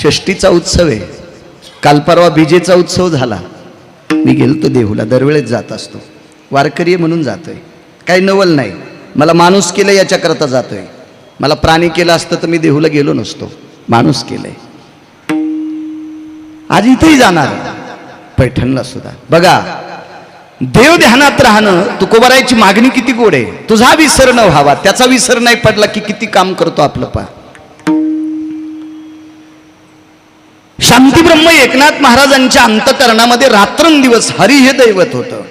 षष्टीचा उत्सव आहे. काल परवा बीजेचा उत्सव झाला. मी गेलतो देहूला, दरवेळेस जात असतो. वारकरी म्हणून जातोय, काही नवल नाही. मला माणूस केलं याच्याकरता जातोय. मला प्राणी केलं असतं तर मी देहूला गेलो नसतो. माणूस केलंय. आज इथेही जाणार, पैठणला सुद्धा. बघा, देव ध्यानात राहणं, तुकोबारायची मागणी किती गोड आहे. तुझा विसर न व्हावा, त्याचा विसर नाही पडला की किती काम करतो आपलं. पा शांतीब्रह्म एकनाथ महाराजांच्या अंतःकरणामध्ये रात्रंदिवस हरी हे दैवत होतं.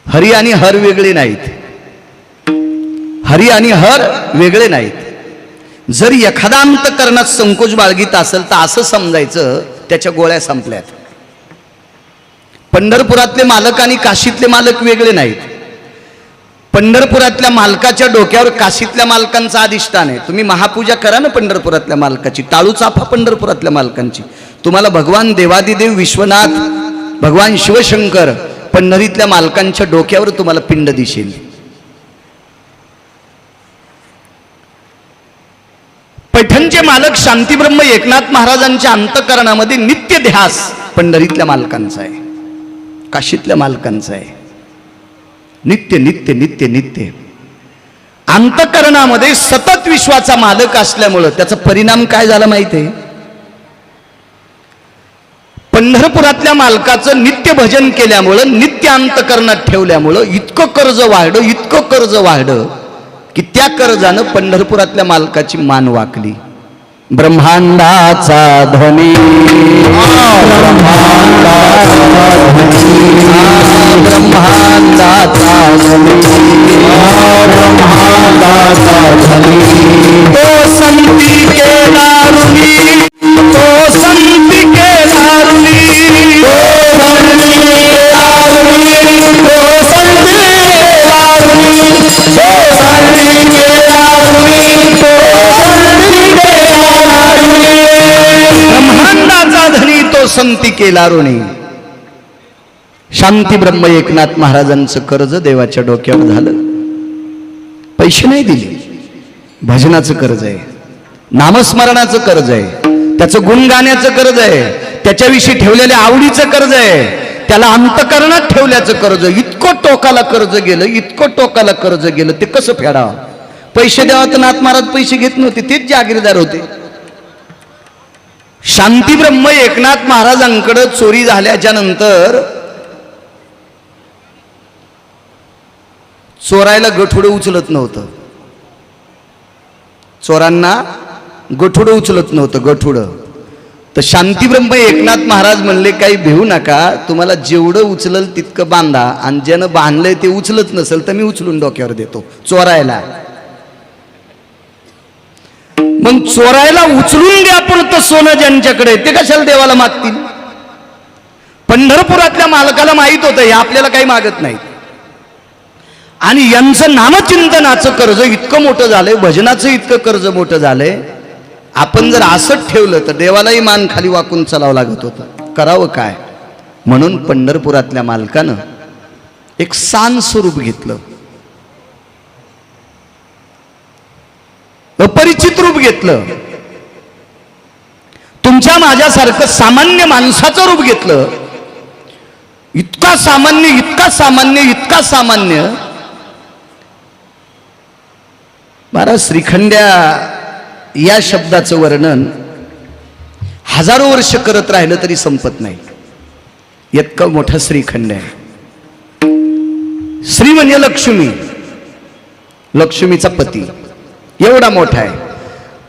हरी आणि हर वेगळे नाहीत. हरी आणि हर वेगळे नाहीत. जर एखादा अंतःकरणात संकोच बाळगीत असेल तर असं समजायचं त्याच्या गोळ्या संपल्यात. पंढरपुरातले मालक आणि काशीतले मालक वेगळे नाहीत. पंढरपुरातल्या मालकाच्या डोक्यावर काशीतल्या मालकांचा अधिष्ठान आहे. तुम्ही महापूजा करा ना पंढरपुरातल्या मालकाची, टाळू चाफा पंढरपुरातल्या मालकांची. तुम्हाला भगवान देवादिदेव विश्वनाथ, भगवान शिवशंकर पंढरीतल्या मालकांच्या डोक्यावर तुम्हाला पिंड दिसेल. पैठणचे मालक शांतीब्रह्म एकनाथ महाराजांच्या अंतःकरणामध्ये नित्य ध्यास पंढरीतल्या मालकांचा आहे, काशीतल्या मालकांचा आहे. नित्य नित्य नित्य नित्य अंतःकरणामध्ये सतत विश्वाचा मालक असल्यामुळं त्याचा परिणाम काय झाला माहिती आहे. पंढरपुरातल्या मालकाचं नित्य भजन केल्यामुळं, नित्य अंतःकरणात ठेवल्यामुळं इतकं कर्ज वाढलं, इतकं कर्ज वाढलं की त्या कर्जानं पंढरपुरातल्या मालकाची मान वाकली. ब्रह्मांडाचा ध्वनी, ब्रह्मांडाचा ध्वनी, ब्रह्मांडाचा ध्वनी, तो संती केला ऋणी, तो संती केला ऋणी, तो संती केला ऋणी, तो संती केला ऋणी, तो संती केला ऋणी, तो संती केला ऋणी, ब्रह्मांडाचा धनी तो संती केला ऋणी. शांती ब्रह्म एकनाथ महाराजांचं कर्ज देवाच्या डोक्यावर झालं. पैसे नाही दिले, भजनाचं कर्ज आहे, नामस्मरणाचं कर्ज आहे, त्याचं गुण गाण्याचं कर्ज आहे, त्याच्याविषयी ठेवलेल्या आवडीचं कर्ज आहे, त्याला अंतःकरणात ठेवल्याचं कर्ज. इतकं टोकाला कर्ज गेलं, इतकं टोकाला कर्ज गेलं, ते कसं फेडावं. पैसे द्यावा तर नाथ महाराज पैसे घेत नव्हते, तेच जागीरदार होते. शांती ब्रह्म एकनाथ महाराजांकडे चोरी झाल्याच्या नंतर चोरायला गठुडं उचलत नव्हतं. चोरांना गठुडं उचलत नव्हतं, गठुडं. तर शांतीब्रह्म एकनाथ महाराज म्हणले काही भिवू नका, तुम्हाला जेवढं उचलल तितकं बांधा, आणि ज्यानं बांधलंय ते उचलत नसेल तर मी उचलून डोक्यावर देतो चोरायला. मग चोरायला उचलून द्या, पण तर सोनं ज्यांच्याकडे ते कशाला देवाला मागतील. पंढरपुरातल्या मालकाला माहित होतं हे आपल्याला काही मागत नाही. आणि यांचं नामचिंतनाचं कर्ज इतकं मोठं झालंय, भजनाचं इतकं कर्ज मोठं झालंय. आपण जर असंच ठेवलं तर देवालाही मान खाली वाकून चालावं लागत होतं. करावं काय. म्हणून पंढरपुरातल्या मालकानं एक सान स्वरूप घेतलं, अपरिचित रूप घेतलं. तुमच्या माझ्यासारखं सामान्य माणसाचं रूप घेतलं. इतका सामान्य, इतका सामान्य, इतका सामान्य. महाराज श्रीखंड्या या शब्दाचं वर्णन हजारो वर्ष करत राहिलं तरी संपत नाही. इतकं मोठं श्रीखंड आहे. श्री म्हणजे लक्ष्मी, लक्ष्मीचा पती एवढा मोठा आहे.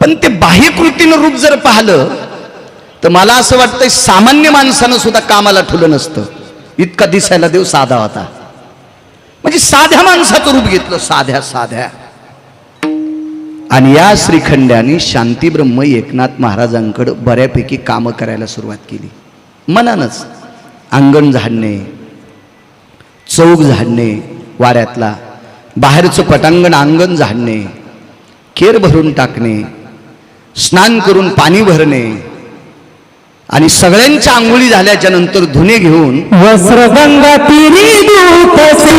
पण ते बाह्यकृतीनं रूप जर पाहिलं तर मला असं वाटतंय सामान्य माणसानं सुद्धा कामाला ठुलं नसतं. इतका दिसायला देव साधा होता. म्हणजे साध्या माणसाचं रूप घेतलं, साध्या साध्या. आणि या श्रीखंड्याने शांतीब्रह्म एकनाथ महाराजांकडे बऱ्यापैकी कामं करायला सुरुवात केली. मनानच अंगण झाडणे, चौक झाडणे वाऱ्यातला, बाहेरचं पटांगण अंगण झाडणे, केर भरून टाकणे, स्नान करून पाणी भरणे, आणि सगळ्यांच्या आंघोळी झाल्याच्या नंतर धुणे घेऊन वस्त्रगंगा तिरी दूतसे,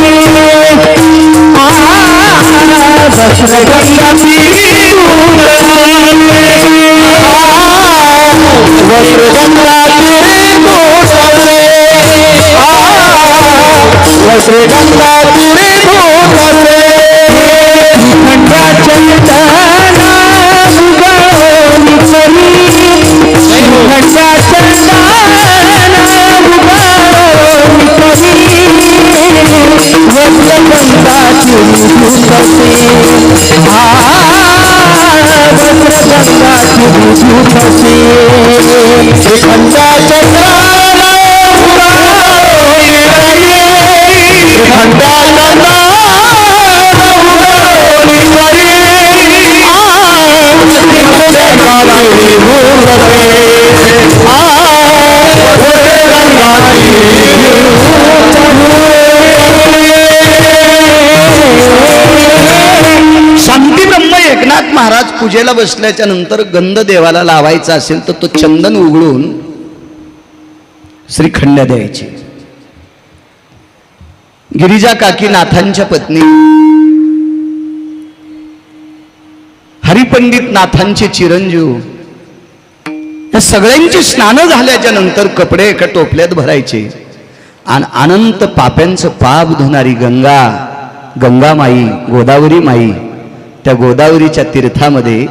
वस्त्रगंगा तिरी दूतसे, गंगा तीरे धूतसे श्रीखंडा चंदना उगवली करी श्रीखंडा चंदना उगवली करी वज्र गंगा तीरे धूतसे वज्र गंगा तीरे धूतसे श्रीखंडा चंदना शांती ब्रह्म एकनाथ महाराज पूजेला बसल्याच्या नंतर गंध देवाला लावायचा असेल तर तो चंदन उघडून श्रीखंड द्यायची. गिरिजा काकी नाथांच्या पत्नी हरिपंडित नाथांचे चिरंजीव या सगळ्यांची स्नानं झाल्याच्या नंतर कपडे एका टोपल्यात भरायचे आणि अनंत पाप्यांचं पाप धुणारी गंगामाई गोदावरी माई त्या गोदावरीच्या तीर्थामध्ये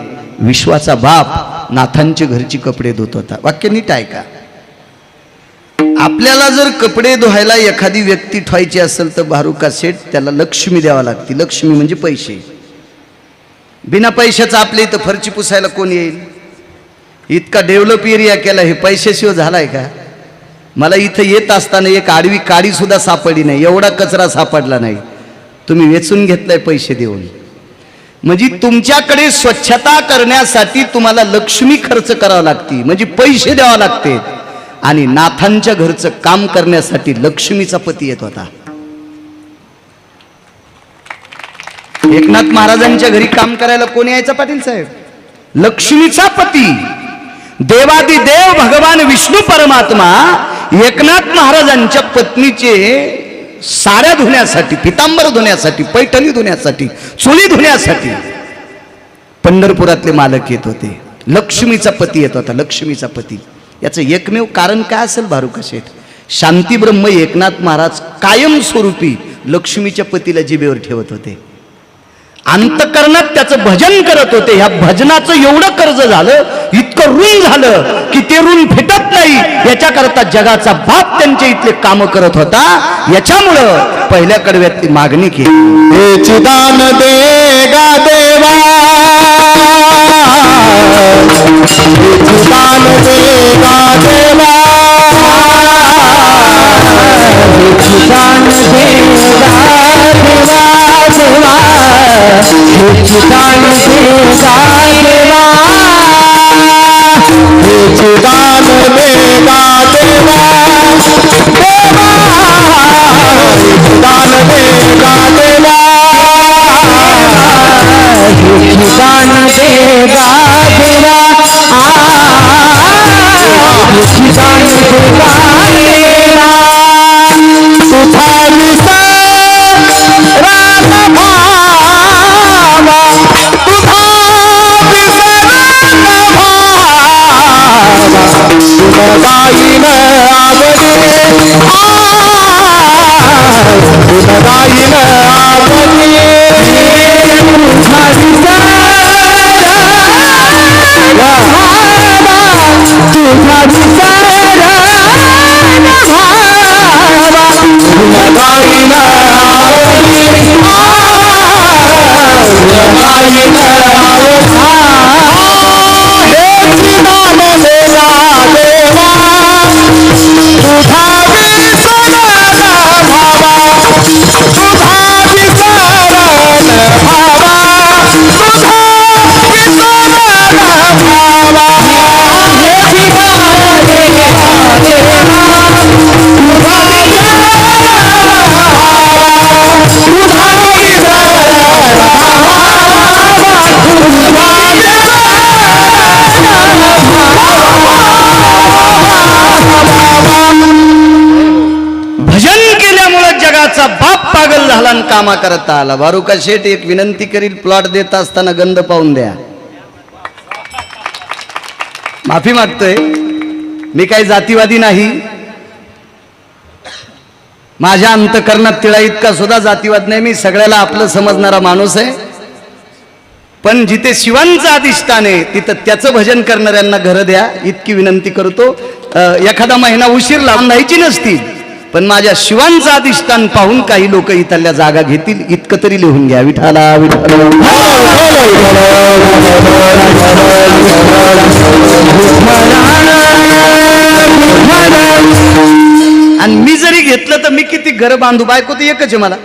विश्वाचा बाप नाथांच्या घरची कपडे धुत होता. वाक्य नीट ऐका. आपल्याला जर कपडे धुवायला एखादी व्यक्ती ठेवायची असेल तर भारुका सेठ त्याला लक्ष्मी द्यावा लागते. लक्ष्मी म्हणजे पैसे. बिना पैशाचा आपल्या इथं फरची पुसायला कोण येईल? इतका डेव्हलप एरिया केला, हे पैशाशिवाय झालाय का? मला इथं येत असताना एक आडवी काडी सुद्धा सापडली नाही, एवढा कचरा सापडला नाही. तुम्ही वेचून घेतलाय पैसे देऊन. म्हणजे तुमच्याकडे स्वच्छता करण्यासाठी तुम्हाला लक्ष्मी खर्च करावं लागते, म्हणजे पैसे द्यावे लागते. आणि नाथांच्या घरचं काम करण्यासाठी लक्ष्मीचा पती येत होता. एकनाथ महाराजांच्या घरी काम करायला कोण यायचा पाटील साहेब? लक्ष्मीचा पती देवादी देव भगवान विष्णू परमात्मा एकनाथ महाराजांच्या पत्नीचे साड्या धुण्यासाठी, पितांबर धुण्यासाठी, पैठणी धुण्यासाठी, चुली धुण्यासाठी पंढरपुरातले मालक येत होते. लक्ष्मीचा पती येत होता. लक्ष्मीचा पती. याचं एकमेव कारण काय असेल भारुका शेठ? शांती ब्रह्म एकनाथ महाराज कायमस्वरूपी लक्ष्मीच्या पतीला जिभेवर ठेवत होते. अंतकरणात त्याचं भजन करत होते. ह्या भजनाचं एवढं कर्ज झालं, इतकं ऋण झालं की ते ऋण फिटत नाही. याच्याकरता जगाचा बाप त्यांच्या इथले काम करत होता. याच्यामुळं पहिल्या कडव्यातली मागणी केली, हे चिदान दे गा देवा, हे चिदान दे गा देवा, हे चिदान दे गा देवा देवा, हे चिदान दे गा देवा, हे चिदान दे गा देवा देवा, हे चिदान दे गा देवा, हे चिदान दे गा देवा, हे चिदान दे गा देवा. तुझा विसर राम भावा, तुझा विसर राम भावा, तुझा गाईन आवडे, तुझा गाईन आवडे, तुझा विसर तुझा विसर भावा, तुझा गाईन आवडे, तुझा गाईन आवडे. हे चिदान देवा देवा, तुझा विसर भावा, तुझा विसर भावा, तुझा विसर भावा. हे चिदान देवा देवा, तुझा विसर भावा, तुझा विसर भजन केल्यामुळे जगाचा बाप पागल झाला आणि कामा करता आला. भारुका शेठ एक विनंती करील, प्लॉट देत असताना गंध पाहून द्या. माफी मागतोय, मी काही जातीवादी नाही. माझ्या अंतकरणात तिळा इतका सुद्धा जातीवाद नाही, मी सगळ्याला आपलं समजणारा माणूस आहे. पण जिथे शिवांचं अधिष्ठान आहे तिथं त्याचं भजन करणाऱ्यांना घरं द्या इतकी विनंती करतो. एखादा महिना उशीर लावायची नसती, पण माझ्या शिवांचं अधिष्ठान पाहून काही लोक इथल्या जागा घेतील इतकं तरी लिहून घ्या. विठाला विठाला आणि मी जरी घेतलं तर मी किती घर बांधू, बायको तर एकच आहे मला,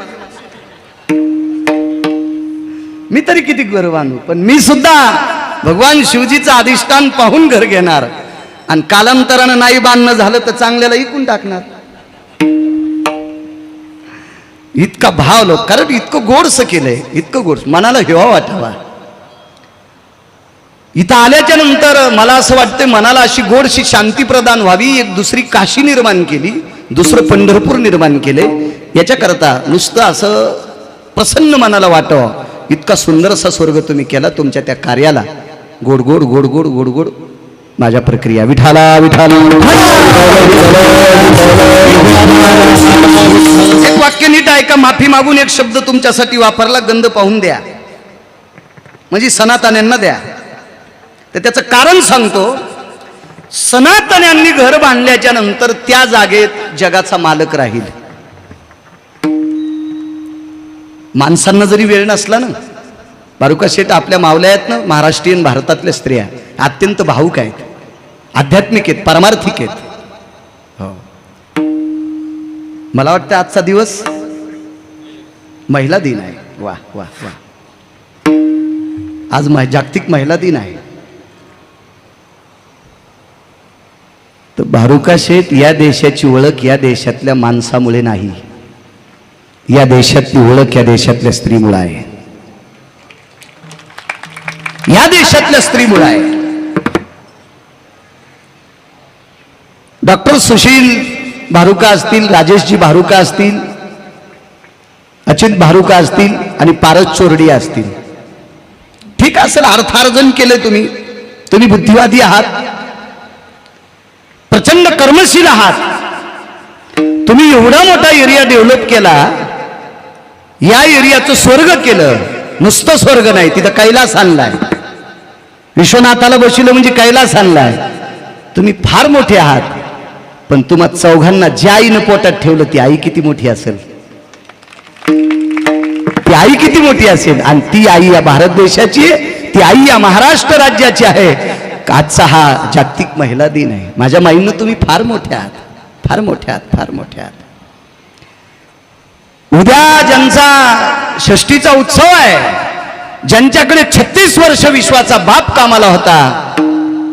मी तरी किती घर बांधू, पण मी सुद्धा भगवान शिवजीचं अधिष्ठान पाहून घर घेणार. आणि कालांतरानं नाही बांधणं झालं तर चांगल्याला इकून टाकणार. इतका भाव लोक, कारण इतकं गोडसं केलंय, इतकं गोड मनाला हेवा वाटावा. इथं आल्याच्या नंतर मला असं वाटतं मनाला अशी गोडशी शांती प्रदान व्हावी. एक दुसरी काशी निर्माण केली, दुसरं पंढरपूर निर्माण केले. याच्याकरता नुसतं असं प्रसन्न मनाला वाटावं इतका सुंदर असा स्वर्ग तुम्ही केला तुमच्या त्या कार्याला. गोड गोड गोड गोड गोड गोड माझ्या प्रक्रिया. विठाला विठाला. एक वाक्य नीट ऐका, माफी मागून एक शब्द तुमच्यासाठी वापरला, गंध पाहून द्या, म्हणजे सनातन्यांना द्या. तर त्याचं कारण सांगतो. सनातन्यांनी घर बांधल्याच्या नंतर त्या जागेत जगाचा मालक राहील. माणसांना जरी वेळ नसला ना, बारुका शेठ आपल्या मावल्या आहेत ना, महाराष्ट्रीयन भारतातल्या स्त्रिया अत्यंत भावुक आहेत, आध्यात्मिक आहेत, परमार्थिक आहेत. हो, मला वाटतं आजचा दिवस महिला दिन आहे. वा वा वा, आज जागतिक महिला दिन आहे. तर बारुका शेठ या देशाची ओळख या देशातल्या माणसामुळे नाही, या देशातली ओळख या देशातल्या स्त्रीमुळे आहे, या देशातल्या स्त्रीमुळे आहे. डॉक्टर सुशील भारुका असतील, राजेशजी भारुका असतील, अचित भारुका असतील आणि पारस चोरडी असतील. ठीक असेल, अर्थार्जन केलंय तुम्ही, तुम्ही बुद्धिवादी आहात, प्रचंड कर्मशील आहात. तुम्ही एवढा मोठा एरिया डेव्हलप केला, या एरियाचं स्वर्ग केलं. नुसतं स्वर्ग नाही, तिथं कैलास आणलाय. विश्वनाथाला बसवलं म्हणजे कैलास आणलाय. तुम्ही फार मोठे आहात. पण तुम्हा चौघांना ज्या आईनं पोटात ठेवलं ती आई किती मोठी असेल, ती आई किती मोठी असेल. आणि ती आई या भारत देशाची, ती आई या महाराष्ट्र राज्याची आहे. आजचा हा जागतिक महिला दिन आहे. माझ्या माईनं तुम्ही फार मोठे आहात, फार मोठे आहात, फार मोठे आहात. उद्या ज्यांचा षष्टीचा उत्सव आहे, ज्यांच्याकडे 36 वर्ष विश्वाचा बाप कामाला होता,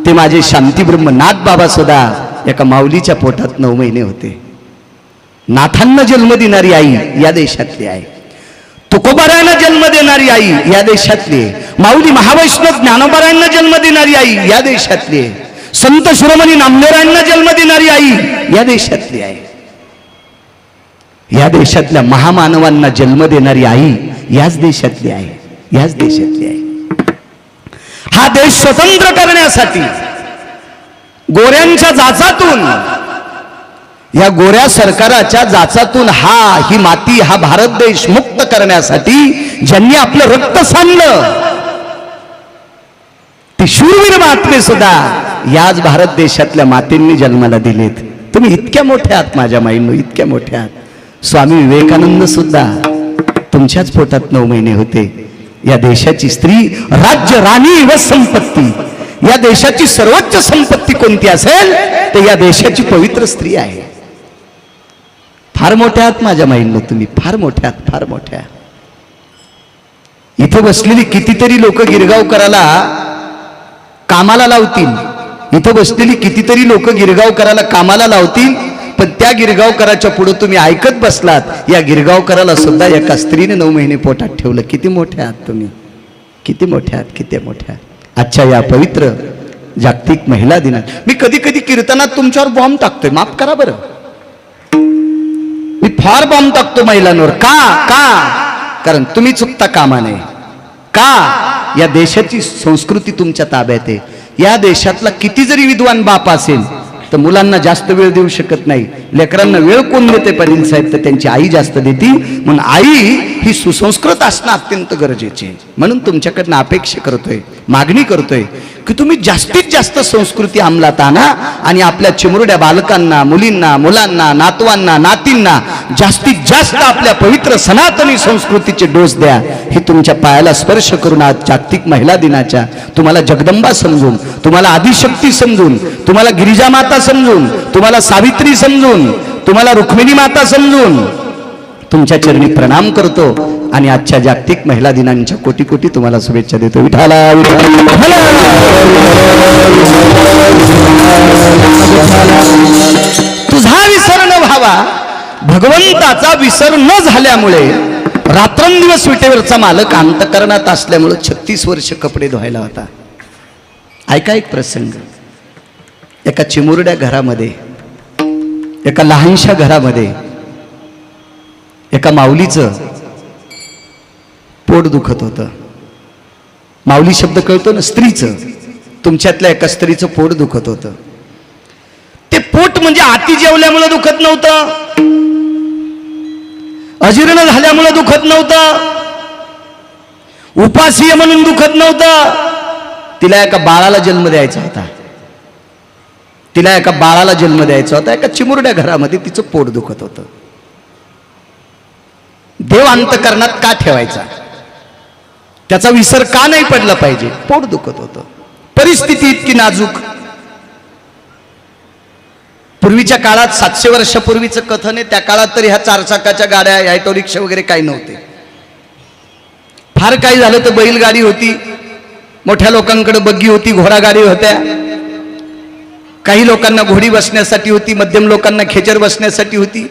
ते माझे शांतीब्रह्म नाथ बाबा सुद्धा एका माऊलीच्या पोटात 9 महिने होते. नाथांना जन्म देणारी आई या देशातली आहे. तुकोबारायांना जन्म देणारी आई या देशातली आहे. माऊली महावैष्णव ज्ञानोबारायांना जन्म देणारी आई या देशातली आहे. संत शिरोमणी नामदेवरायांना जन्म देणारी आई या देशातली आहे. या देशातल्या महामानवांना जन्म देणारी आई याच देशातली आहे, याच देशातली आहे. हा देश स्वतंत्र करण्यासाठी गोऱ्यांच्या जाचातून, या गोऱ्या सरकाराच्या जाचातून ही माती, हा भारत देश मुक्त करण्यासाठी ज्यांनी आपलं रक्त सांडलं, ते शूरवीर महात्मे सुद्धा याच भारत देशातल्या मातेंनी जन्माला दिलेत. तुम्ही इतक्या मोठ्या आहात माझ्या माईंनो, इतक्या मोठ्या आहात. स्वामी विवेकानंद सुद्धा तुमच्याच पोटात 9 महिने होते. या देशाची स्त्री राज्य, राणी व संपत्ती, या देशाची सर्वोच्च संपत्ती कोणती असेल तर या देशाची पवित्र स्त्री आहे. फार मोठ्या आहात माझ्या माईंनो, तुम्ही फार मोठ्या आहात, फार मोठ्या. इथे बसलेली कितीतरी लोक गिरगावकराला कामाला लावतील, इथं बसलेली कितीतरी लोक गिरगावकराला कामाला लावतील, पण त्या गिरगावकराच्या पुढे तुम्ही ऐकत बसलात. या गिरगावकराला सुद्धा एका स्त्रीने 9 महिने पोटात ठेवलं. किती मोठे आहात तुम्ही, किती मोठे आहात, किती मोठे आहात. आजच्या या पवित्र जागतिक महिला दिनात मी कधी कधी कीर्तनात तुमच्यावर बॉम्ब टाकतोय, माफ करा बरं. मी फार बॉम्ब टाकतो महिलांवर. का? कारण तुम्ही चुकता कामा नये. का? या देशाची संस्कृती तुमच्या ताब्यात आहे. या देशातला किती जरी विद्वान बाप असेल, तर मुलांना जास्त वेळ देऊ शकत नाही. लेकरांना वेळ कोण देते पाटील साहेब? तर त्यांची आई जास्त देते. म्हणून आई ही सुसंस्कृत असणं अत्यंत गरजेचे आहे. म्हणून तुमच्याकडनं अपेक्षा करतोय, मागणी करतोय की तुम्ही जास्तीत जास्त संस्कृती अंमलात आणा आणि आपल्या चिमुरड्या बालकांना, मुलींना, मुलांना, नातवांना, नातींना जास्तीत जास्त आपल्या पवित्र सनातनी संस्कृतीचे डोस द्या. हे तुमच्या पायाला स्पर्श करून आज जागतिक महिला दिनाच्या तुम्हाला जगदंबा समजून, तुम्हाला आदिशक्ती समजून, तुम्हाला गिरिजा माता समजून, तुम्हाला सावित्री समजून, तुम्हाला रुक्मिणी माता समजून तुमच्या चरणी प्रणाम करतो आणि आजच्या जागतिक महिला दिनांच्या कोटी कोटी तुम्हाला शुभेच्छा देतो. विठाला तुझा विसर न व्हावा, भगवंताचा विसर न झाल्यामुळे रात्रंदिवस विटेवरचा मालक अंतकरणात असल्यामुळे 36 वर्ष कपडे धुवायला होता. ऐका एक प्रसंग. एका चिमुरड्या घरामध्ये, एका लहानशा घरामध्ये एका माऊलीचं पोट दुखत होतं. माऊली शब्द कळतो ना, स्त्रीचं. तुमच्यातल्या एका स्त्रीचं पोट दुखत होतं. ते पोट म्हणजे आती जेवल्यामुळे दुखत नव्हतं, अजीर्ण झाल्यामुळे दुखत नव्हतं, उपासीय म्हणून दुखत नव्हतं. तिला एका बाळाला जन्म द्यायचा होता. तिला एका बाळाला जन्म द्यायचा होता. एका चिमुरड्या घरामध्ये तिचं पोट दुखत होतं. देव अंतकरणात का ठेवायचा? त्याचा विसर का नाही पडला पाहिजे? पोट दुखत होतं. परिस्थिती इतकी नाजूक. पूर्वीच्या काळात 700 वर्षापूर्वीचं कथन आहे. त्या काळात तरी ह्या 4 चाकाच्या गाड्या, ऑटो रिक्षा वगैरे काही नव्हते. फार काही झालं तर बैलगाडी होती, मोठ्या लोकांकडे बग्गी होती, घोडागाडी होत्या. काही लोकांना घोडी बसण्यासाठी होती, मध्यम लोकांना खेचर बसण्यासाठी होती.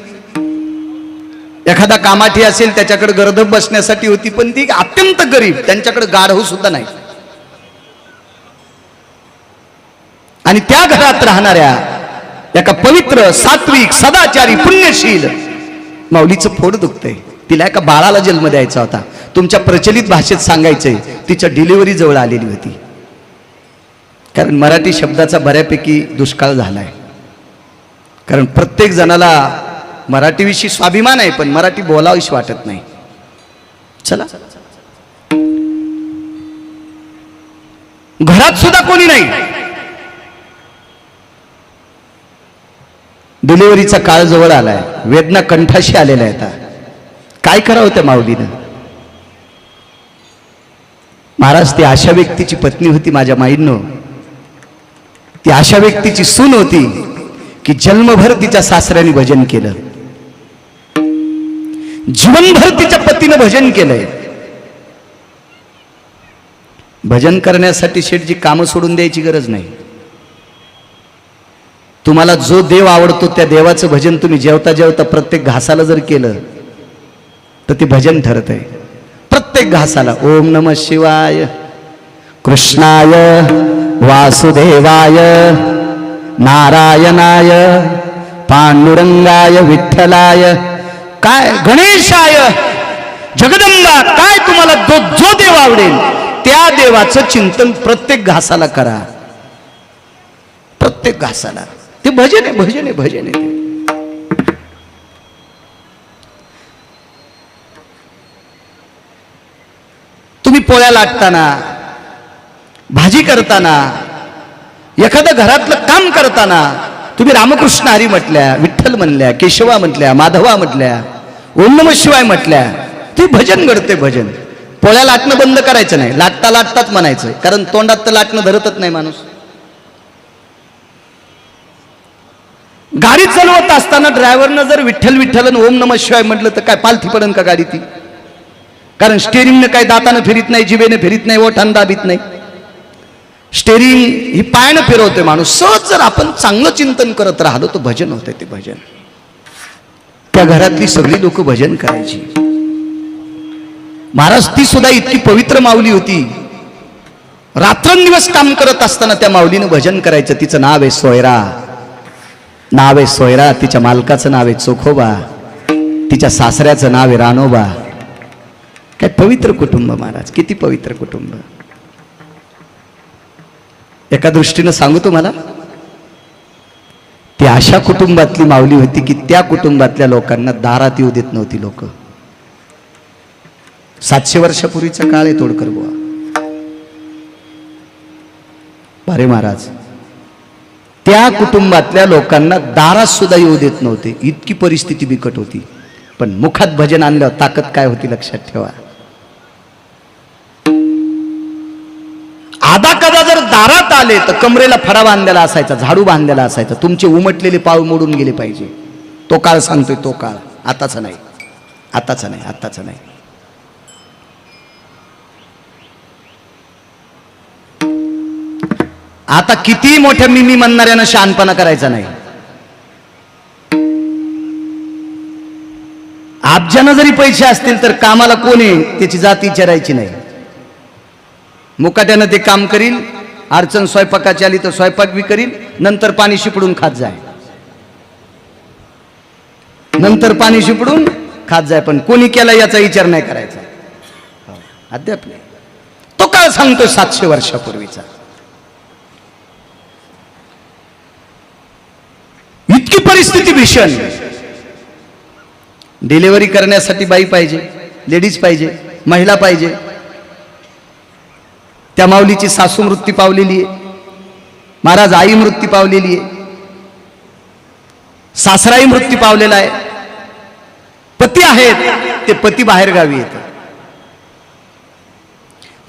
एखादा कामाठी असेल त्याच्याकडे गर्दभ बसण्यासाठी होती. पण ती अत्यंत गरीब, त्यांच्याकडे गाढव सुद्धा नाही. आणि त्या घरात राहणाऱ्या एका पवित्र, सात्विक, सदाचारी, पुण्यशील माऊलीचं पोट दुखतंय. तिला एका बाळाला जन्म द्यायचा होता. तुमच्या प्रचलित भाषेत सांगायचंय, तिच्या डिलिव्हरी जवळ आलेली होती. कारण मराठी शब्दाचा बऱ्यापैकी दुष्काळ झालाय. कारण प्रत्येक जणाला मराठीविषयी स्वाभिमान आहे, पण मराठी बोलावीशी वाटत नाही. चला, घरात सुद्धा कोणी नाही. डिलिव्हरीचा काळ जवळ आलाय, वेदना कंठाशी आलेल्या आहेत. काय करावं त्या माऊलीनं? महाराज, ती अशा व्यक्तीची पत्नी होती माझ्या माईंनो. ती अशा व्यक्तीची सून होती की जन्मभर तिच्या सासऱ्याने भजन केलं, जीवनभर तिच्या पतीनं भजन केलंय. भजन करण्यासाठी शेठजी कामं सोडून द्यायची गरज नाही. तुम्हाला जो देव आवडतो त्या देवाचं भजन तुम्ही जेवता जेवता प्रत्येक घासाला जर केलं तर ते भजन ठरत आहे. प्रत्येक घासाला ओम नमः शिवाय, कृष्णाय वासुदेवाय, नारायणाय, पांडुरंगाय, विठ्ठलाय, काय गणेशाय, जगदंबा, काय तुम्हाला जो देव आवडेल त्या देवाचं चिंतन प्रत्येक घासाला करा. प्रत्येक घासाला ते भजन आहे, भजन आहे, भजन आहे. तुम्ही पोळ्या लाटताना, भाजी करताना, एखाद्या घरातलं काम करताना तुम्ही रामकृष्ण हरी म्हटल्या, विठ्ठल म्हणल्या, केशवा म्हटल्या, माधवा म्हटल्या, ओम नमः शिवाय म्हटल्या, ते भजन घडते. भजन. पोळ्या लाटणं बंद करायचं नाही, लाटता लाटताच म्हणायचं. कारण तोंडात तर लाटणं धरतच नाही माणूस. गाडी चालवत असताना ड्रायव्हरनं जर विठ्ठल विठ्ठल आणि ओम नमः शिवाय म्हटलं तर काय पालथी पडन का गाडी ती? कारण स्टेरिंगनं काय दातानं फिरीत नाही, जिभेने फिरीत नाही, ओठानं दाबीत नाही. स्टेरिंग ही पायानं फिरवते माणूस. सहज जर आपण चांगलं चिंतन करत राहिलो तर भजन होते. ते भजन. त्या घरातली सगळी लोक भजन करायची. महाराज, ती सुद्धा इतकी पवित्र माऊली होती. रात्रंदिवस काम करत असताना त्या माऊलीनं भजन करायचं. तिचं नाव आहे सोयरा. नाव आहे सोयरा. तिच्या मालकाचं नाव आहे चोखोबा. तिच्या सासऱ्याचं नाव आहे रानोबा. काय पवित्र कुटुंब महाराज, किती पवित्र कुटुंब. एका दृष्टीनं सांगू तुम्हाला, ती अशा कुटुंबातली माऊली होती की त्या कुटुंबातल्या लोकांना दारात येऊ देत नव्हती लोक. 700 वर्षापूर्वीचा काळ आहे तोडकर बुवा. बारे महाराज त्या कुटुंबातल्या लोकांना दारात सुद्धा येऊ देत नव्हते, इतकी परिस्थिती बिकट होती. पण मुखात भजन आणल्यावर ताकद काय होती लक्षात ठेवा. आधा कदा जर दारात आले तर कमरेला फडा बांधलेला असायचा, झाडू बांधलेला असायचा, तुमचे उमटलेले पाऊल मोडून गेले पाहिजे. तो काळ सांगतोय, तो काळ. आताचा नाही, आताचा नाही, आताचा नाही. आता किती मोठ्या मिमी म्हणणाऱ्यानं शहाणपणा करायचा नाही. अब्जानं जरी पैसे असतील तर कामाला कोण आहे त्याची जात विचारायची नाही. मुकाट्यानं ते काम करील, अडचण स्वयंपाकाची आली तर स्वयंपाक बी करील, नंतर पाणी शिपडून खात जाय, नंतर पाणी शिपडून खात जाय. पण कोणी केला याचा विचार नाही करायचा. अद्याप नाही. तो काळ सांगतोय 700 वर्षापूर्वीचा. इतकी परिस्थिती भीषण. डिलिव्हरी करण्यासाठी बाई पाहिजे, लेडीज पाहिजे, महिला पाहिजे. त्या माऊलीची सासू मृत्यू पावलेली आहे, महाराज आई मृत्यू पावलेली आहे, सासराई मृत्यू पावलेला आहे. पती आहेत ते पती बाहेरगावी येतात.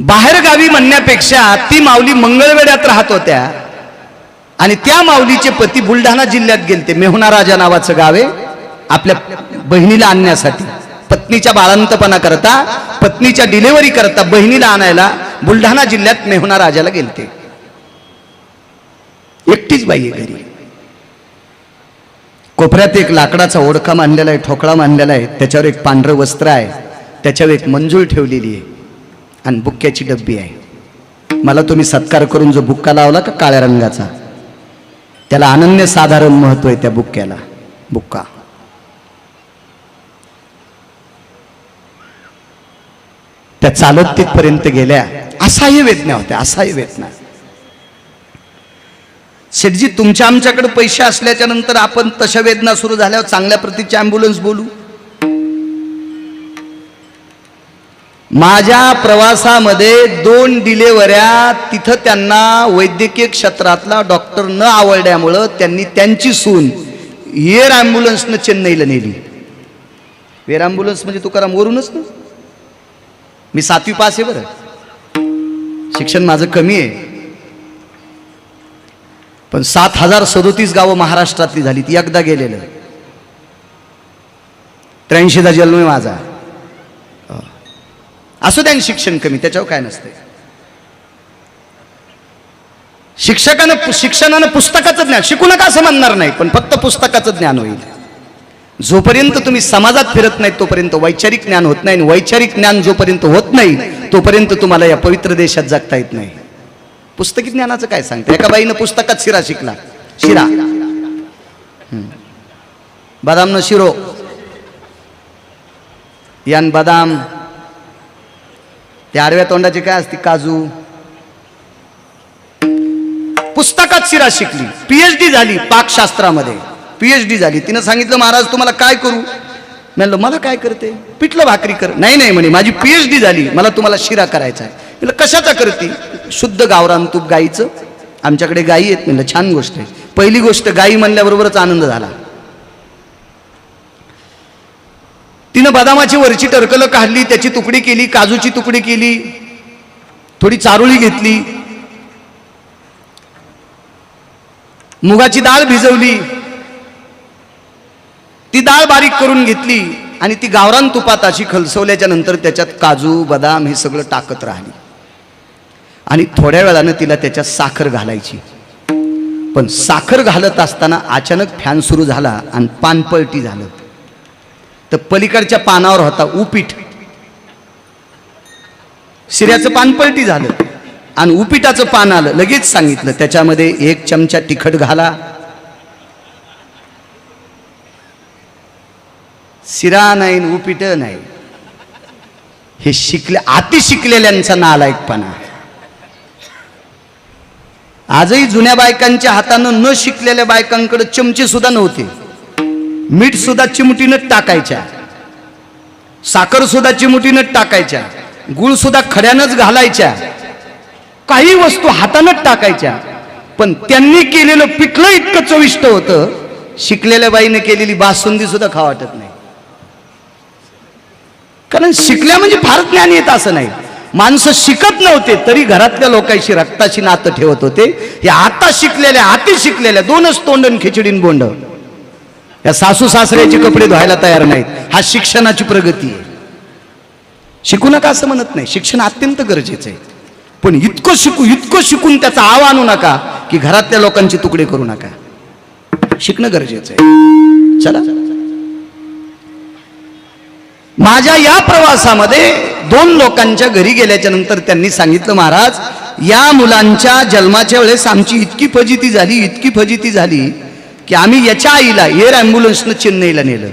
बाहेरगावी म्हणण्यापेक्षा ती माऊली मंगळवेढ्यात राहत होत्या आणि त्या माऊलीचे पती बुलढाणा जिल्ह्यात गेलते. मेहुणा राजा नावाचं गाव आहे. आपल्या बहिणीला आणण्यासाठी, पत्नीच्या बाळंतपणा करता, पत्नीच्या डिलिव्हरी करता बहिणीला आणायला बुलढाणा जिल्ह्यात मेहुणा राजाला गेलते. एकटीच बाई आहे घरी. कोपऱ्यात एक लाकडाचा ओढका मांडलेला आहे, ठोकळा मांडलेला आहे, त्याच्यावर एक पांढरं वस्त्र आहे, त्याच्यावर एक मंजूळ ठेवलेली आहे आणि बुक्क्याची डब्बी आहे. मला तुम्ही सत्कार करून जो बुक्का लावला का काळ्या रंगाचा, त्याला अनन्य साधारण महत्व आहे. त्या बुक्क्याला बुक्का. त्या चालत तिथपर्यंत गेल्या. असह्य वेदना होत्या, असह्य वेदना. शेठजी तुमच्या आमच्याकडे पैसे असल्याच्या नंतर आपण तशा वेदना सुरू झाल्यावर चांगल्या प्रतीची ॲम्ब्युलन्स बोलू. माझ्या प्रवासामध्ये 2 डिलेवऱ्या तिथं त्यांना वैद्यकीय क्षेत्रातला डॉक्टर न आवडल्यामुळं त्यांनी त्यांची सून एअर ॲम्ब्युलन्सनं चेन्नईला नेली. एअर ॲम्ब्युलन्स म्हणजे तुकाराम वरूनच ना. मी 7वी पास आहे बरं, शिक्षण माझं कमी आहे. पण 7037 गावं महाराष्ट्रातली झाली. ती एकदा गेलेलं. 83चा जन्म आहे माझा. असू द्या शिक्षण कमी, त्याच्यावर काय नसतंय. शिक्षणानं पुस्तकाचं ज्ञान शिकू नका असं म्हणणार नाही, पण फक्त पुस्तकाचं ज्ञान होईल. जोपर्यंत तुम्ही समाजात फिरत नाही तोपर्यंत वैचारिक ज्ञान होत नाही. वैचारिक ज्ञान जोपर्यंत होत नाही तोपर्यंत तुम्हाला या पवित्र देशात जगता येत नाही. पुस्तकी ज्ञानाचं काय सांगतं. एका बाईनं पुस्तकात शिरा शिकला. शिरा, बदाम न शिरो, यान बदाम. त्या आडव्या तोंडाचे काय असते, काजू. पुस्तकात शिरा शिकली. PhD झाली पाकशास्त्रामध्ये, PhD झाली. तिनं सांगितलं महाराज तुम्हाला काय करू. म्हणलं मला काय करते, पिठलं भाकरी कर. नाही नाही म्हणे माझी PhD झाली, मला तुम्हाला शिरा करायचा आहे. म्हणलं कशाचा करते. शुद्ध गावरान तूप गाईचं, आमच्याकडे गाई आहेत. म्हणलं छान गोष्ट आहे. पहिली गोष्ट गाई म्हणल्याबरोबरच आनंद झाला. तिनं बदामाची वरची टरकलं काढली, त्याची तुकडी केली, काजूची तुकडी केली, थोडी चारोळी घेतली, मुगाची डाळ भिजवली, ती डाळ बारीक करून घेतली आणि ती गावरान तुपात अशी खलसवल्याच्या नंतर त्याच्यात काजू बदाम हे सगळं टाकत राहिली आणि थोड्या वेळानं तिला त्याच्यात साखर घालायची. पण साखर घालत असताना अचानक फॅन सुरू झाला आणि पानपळटी झालं. तर पलीकडच्या पानावर होता उपीठ. शिऱ्याचं पानपळटी झालं आणि उपिटाचं पान आलं. लगेच सांगितलं त्याच्यामध्ये 1 चमचा तिखट घाला. शिरा नाही उपीट नाही. हे शिकले अति शिकलेल्यांचा नालायकपणा. आजही जुन्या बायकांच्या हातानं न शिकलेल्या बायकांकडे चमचे सुद्धा नव्हते. मीठ सुद्धा चिमटीनं टाकायच्या, साखर सुद्धा चिमटीनं टाकायच्या, गुळ सुद्धा खड्यानंच घालायच्या, काही वस्तू हातानंच टाकायच्या. पण त्यांनी केलेलं पिठलं इतकं चविष्ट होतं, शिकलेल्या बाईने केलेली बासुंदी सुद्धा खावा वाटत नाही. कारण शिकल्या म्हणजे फार ज्ञान येत असं नाही. माणसं शिकत नव्हते तरी घरातल्या लोकांशी रक्ताची नातं ठेवत होते. या आता शिकलेल्या, अति शिकलेल्या, दोनच तोंडन खिचडीन बोंड, या सासू सासऱ्याचे कपडे धुवायला तयार नाहीत. हा शिक्षणाची प्रगती आहे. शिकू नका असं म्हणत नाही, शिक्षण अत्यंत गरजेचं आहे. पण इतकं शिकून त्याचा आव आणू नका की घरातल्या लोकांचे तुकडे करू नका. शिकणं गरजेचं आहे. चला, माझ्या या प्रवासामध्ये 2 लोकांच्या घरी गेल्याच्या नंतर त्यांनी सांगितलं, महाराज या मुलांच्या जन्माच्या वेळेस आमची इतकी फजिती झाली की आम्ही याच्या आईला एअर ॲम्ब्युलन्सनं चेन्नईला नेलं.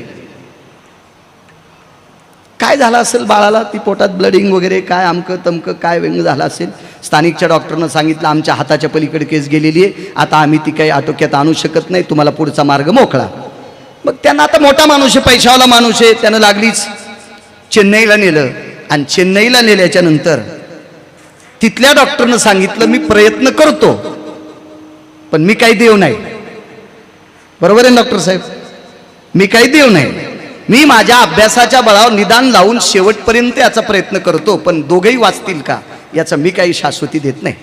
काय झालं असेल बाळाला, ती पोटात ब्लडिंग वगैरे काय अमकं तमकं काय व्यंग झालं असेल. स्थानिकच्या डॉक्टरनं सांगितलं आमच्या हाताच्या पलीकडे केस गेलेली आहे, आता आम्ही ती काही आटोक्यात आणू शकत नाही, तुम्हाला पुढचा मार्ग मोकळा. मग त्यांना आता मोठा माणूस आहे, पैशावाला माणूस आहे, त्यानं लागलीच चेन्नईला नेलं. आणि चेन्नईला नेल्याच्या नंतर तिथल्या डॉक्टरनं सांगितलं मी प्रयत्न करतो पण मी काही देव नाही. बरोबर आहे डॉक्टर साहेब, मी काही देव नाही, मी माझ्या अभ्यासाच्या बळावर निदान लावून शेवटपर्यंत याचा प्रयत्न करतो, पण दोघेही वाचतील का याचा मी काही शाश्वती देत नाही.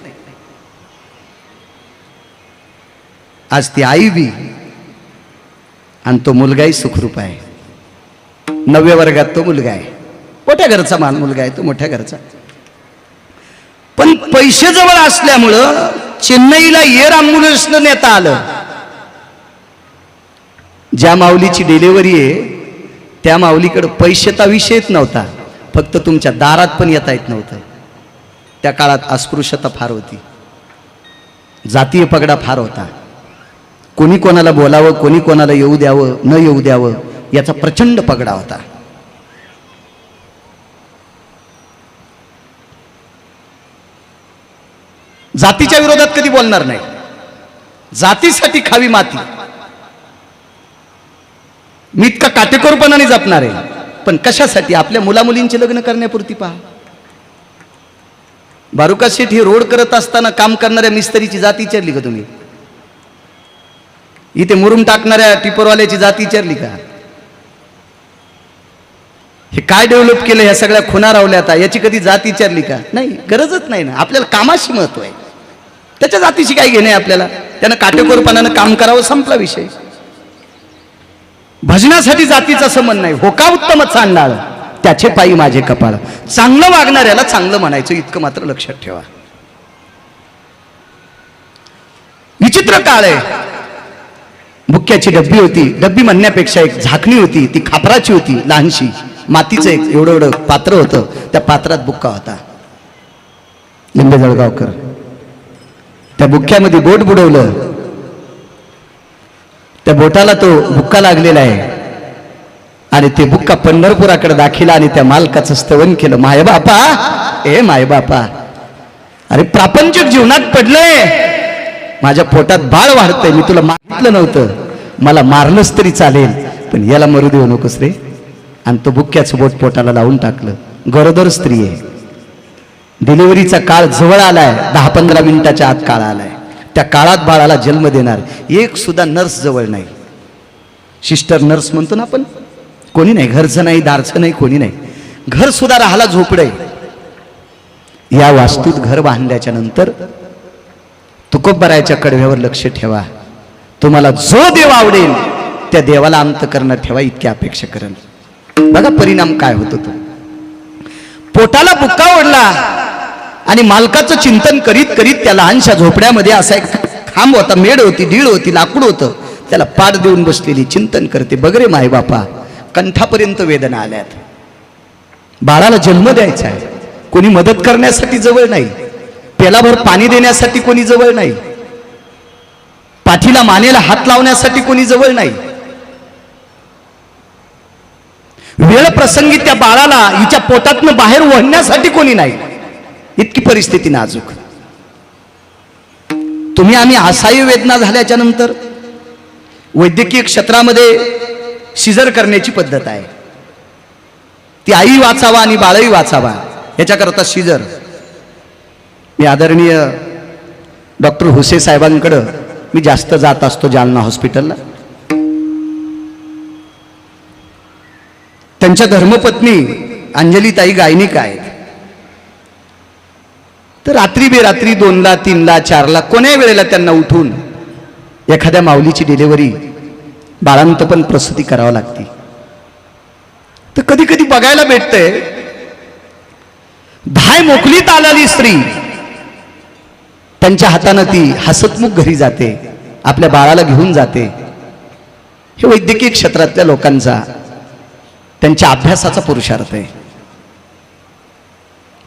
आज ती आई बी आणि तो मुलगाही सुखरूप आहे. 9व्या वर्गात तो मुलगा आहे, मोठ्या घरचा मुलगा आहे तो, मोठ्या घरचा. पण पैसे जवळ असल्यामुळं चेन्नईला एअर ॲम्ब्युलन्सनं नेता आलं. ज्या माऊलीची डिलिव्हरी आहे त्या माऊलीकडे पैशाचा विषयच नव्हता, फक्त तुमच्या दारात पण येता येत नव्हतं. त्या काळात अस्पृश्यता फार होती, जातीय पगडा फार होता. कोणी कोणाला बोलावं, कोणी कोणाला येऊ द्यावं न येऊ द्यावं याचा प्रचंड पगडा होता. जातीच्या विरोधात कधी बोलणार नाही, जातीसाठी खावी माती मी इतका काटेकोरपणाने जपणार आहे. पण कशासाठी? आपल्या मुलामुलींचे लग्न करण्यापुरती. पहा, बारुका शेठ ही रोड करत असताना काम करणाऱ्या मिस्त्रीची जाती विचारली का तुम्ही? इथे मुरुम टाकणाऱ्या टिपरवाल्याची जाती विचारली का? हे काय डेव्हलप केलं, ह्या सगळ्या खुणा रावल्या आता, याची कधी जाती विचारली का? नाही, गरजच नाही ना. आपल्याला कामाशी महत्व आहे, त्याच्या जातीशी काय घेणे आपल्याला. त्यानं काटेकोरपणानं काम करावं, संपला विषय. भजनासाठी जातीचा संबंध नाही. हो का उत्तम चांडाळ त्याचे पायी माझे कपाळ. चांगलं वागणाऱ्याला चांगलं म्हणायचं, इतकं मात्र लक्षात ठेवा. विचित्र काळ आहे. बुक्क्याची डब्बी होती, डब्बी म्हणण्यापेक्षा एक झाकणी होती, ती खापराची होती, लहानशी मातीचं एक एवढं पात्र होतं. त्या पात्रात बुक्का होता. लिंबे जळगावकर त्या बुक्क्यामध्ये बोट बुडवलं, त्या बोटाला तो बुक्का लागलेला आहे आणि ते बुक्का पंढरपुराकडे दाखिला आणि त्या मालकाचं स्तवन केलं. माय बापा, ए माय बापा, अरे प्रापंचिक जीवनात पडलंय, माझ्या पोटात बाळ वाढतंय, मी तुला मागितलं नव्हतं, मला मारलंच तरी चालेल पण याला मरू देऊ नकोस रे. आणि तो बुक्क्याचं बोट पोटाला लावून टाकलं. गरोदर स्त्री आहे, डिलिव्हरीचा काळ जवळ आलाय, 10-15 मिनिटाच्या आत काळ आलाय. त्या काळात बाळाला जन्म देणार एक सुद्धा नर्स जवळ नाही. सिस्टर नर्स म्हणतो ना आपण, कोणी नाही, घरचं नाही, दारचं नाही, कोणी नाही. घर सुद्धा राहायला झोपडंय. या वास्तूत घर बांधल्याच्या नंतर तुकोबरायाच्या कडव्यावर लक्ष ठेवा. तुम्हाला जो देव आवडेल त्या देवाला अंतःकरणात ठेवा, इतकी अपेक्षा करेल. बघा परिणाम काय होतो. तो पोटाला बुक्का ओढला आणि मालकाचं चिंतन करीत करीत त्या लहानशा झोपड्यामध्ये असा एक खांब होता, मेड होती, ढीळ होती, लाकूड होतं, त्याला पाठ देऊन बसलेली चिंतन करते. बघ रे माय बापा, कंठापर्यंत वेदना आल्यात, बाळाला जन्म द्यायचा आहे, कोणी मदत करण्यासाठी जवळ नाही, पेलाभर पाणी देण्यासाठी कोणी जवळ नाही, पाठीला मानेला हात लावण्यासाठी कोणी जवळ नाही. वेळ प्रसंगी त्या बाळाला हिच्या पोटातनं बाहेर ओढण्यासाठी कोणी नाही. इतकी परिस्थिती नाजूक. तुम्ही आम्ही असहाय्य वेदना झाल्याच्या नंतर वैद्यकीय क्षेत्रामध्ये सिजर करण्याची पद्धत आहे. ती आई वाचावा आणि बाळही वाचावा याच्याकरता सिजर. मी आदरणीय डॉक्टर हुसे साहेबांकडं मी जास्त जात असतो जालना हॉस्पिटलला. त्यांच्या धर्मपत्नी अंजलीताई गायनिक आहेत. तर रात्री बेरात्री 2ला 3ला 4ला कोण्याही वेळेला त्यांना उठून एखाद्या माऊलीची डिलिव्हरी बाळांत पण प्रसूती करावी लागते. तर कधी कधी बघायला भेटतंय धाय मोकलीत आलेली स्त्री त्यांच्या हातानं ती हसतमुख घरी जाते, आपल्या बाळाला घेऊन जाते. हे वैद्यकीय क्षेत्रातल्या लोकांचा त्यांच्या अभ्यासाचा पुरुषार्थ आहे.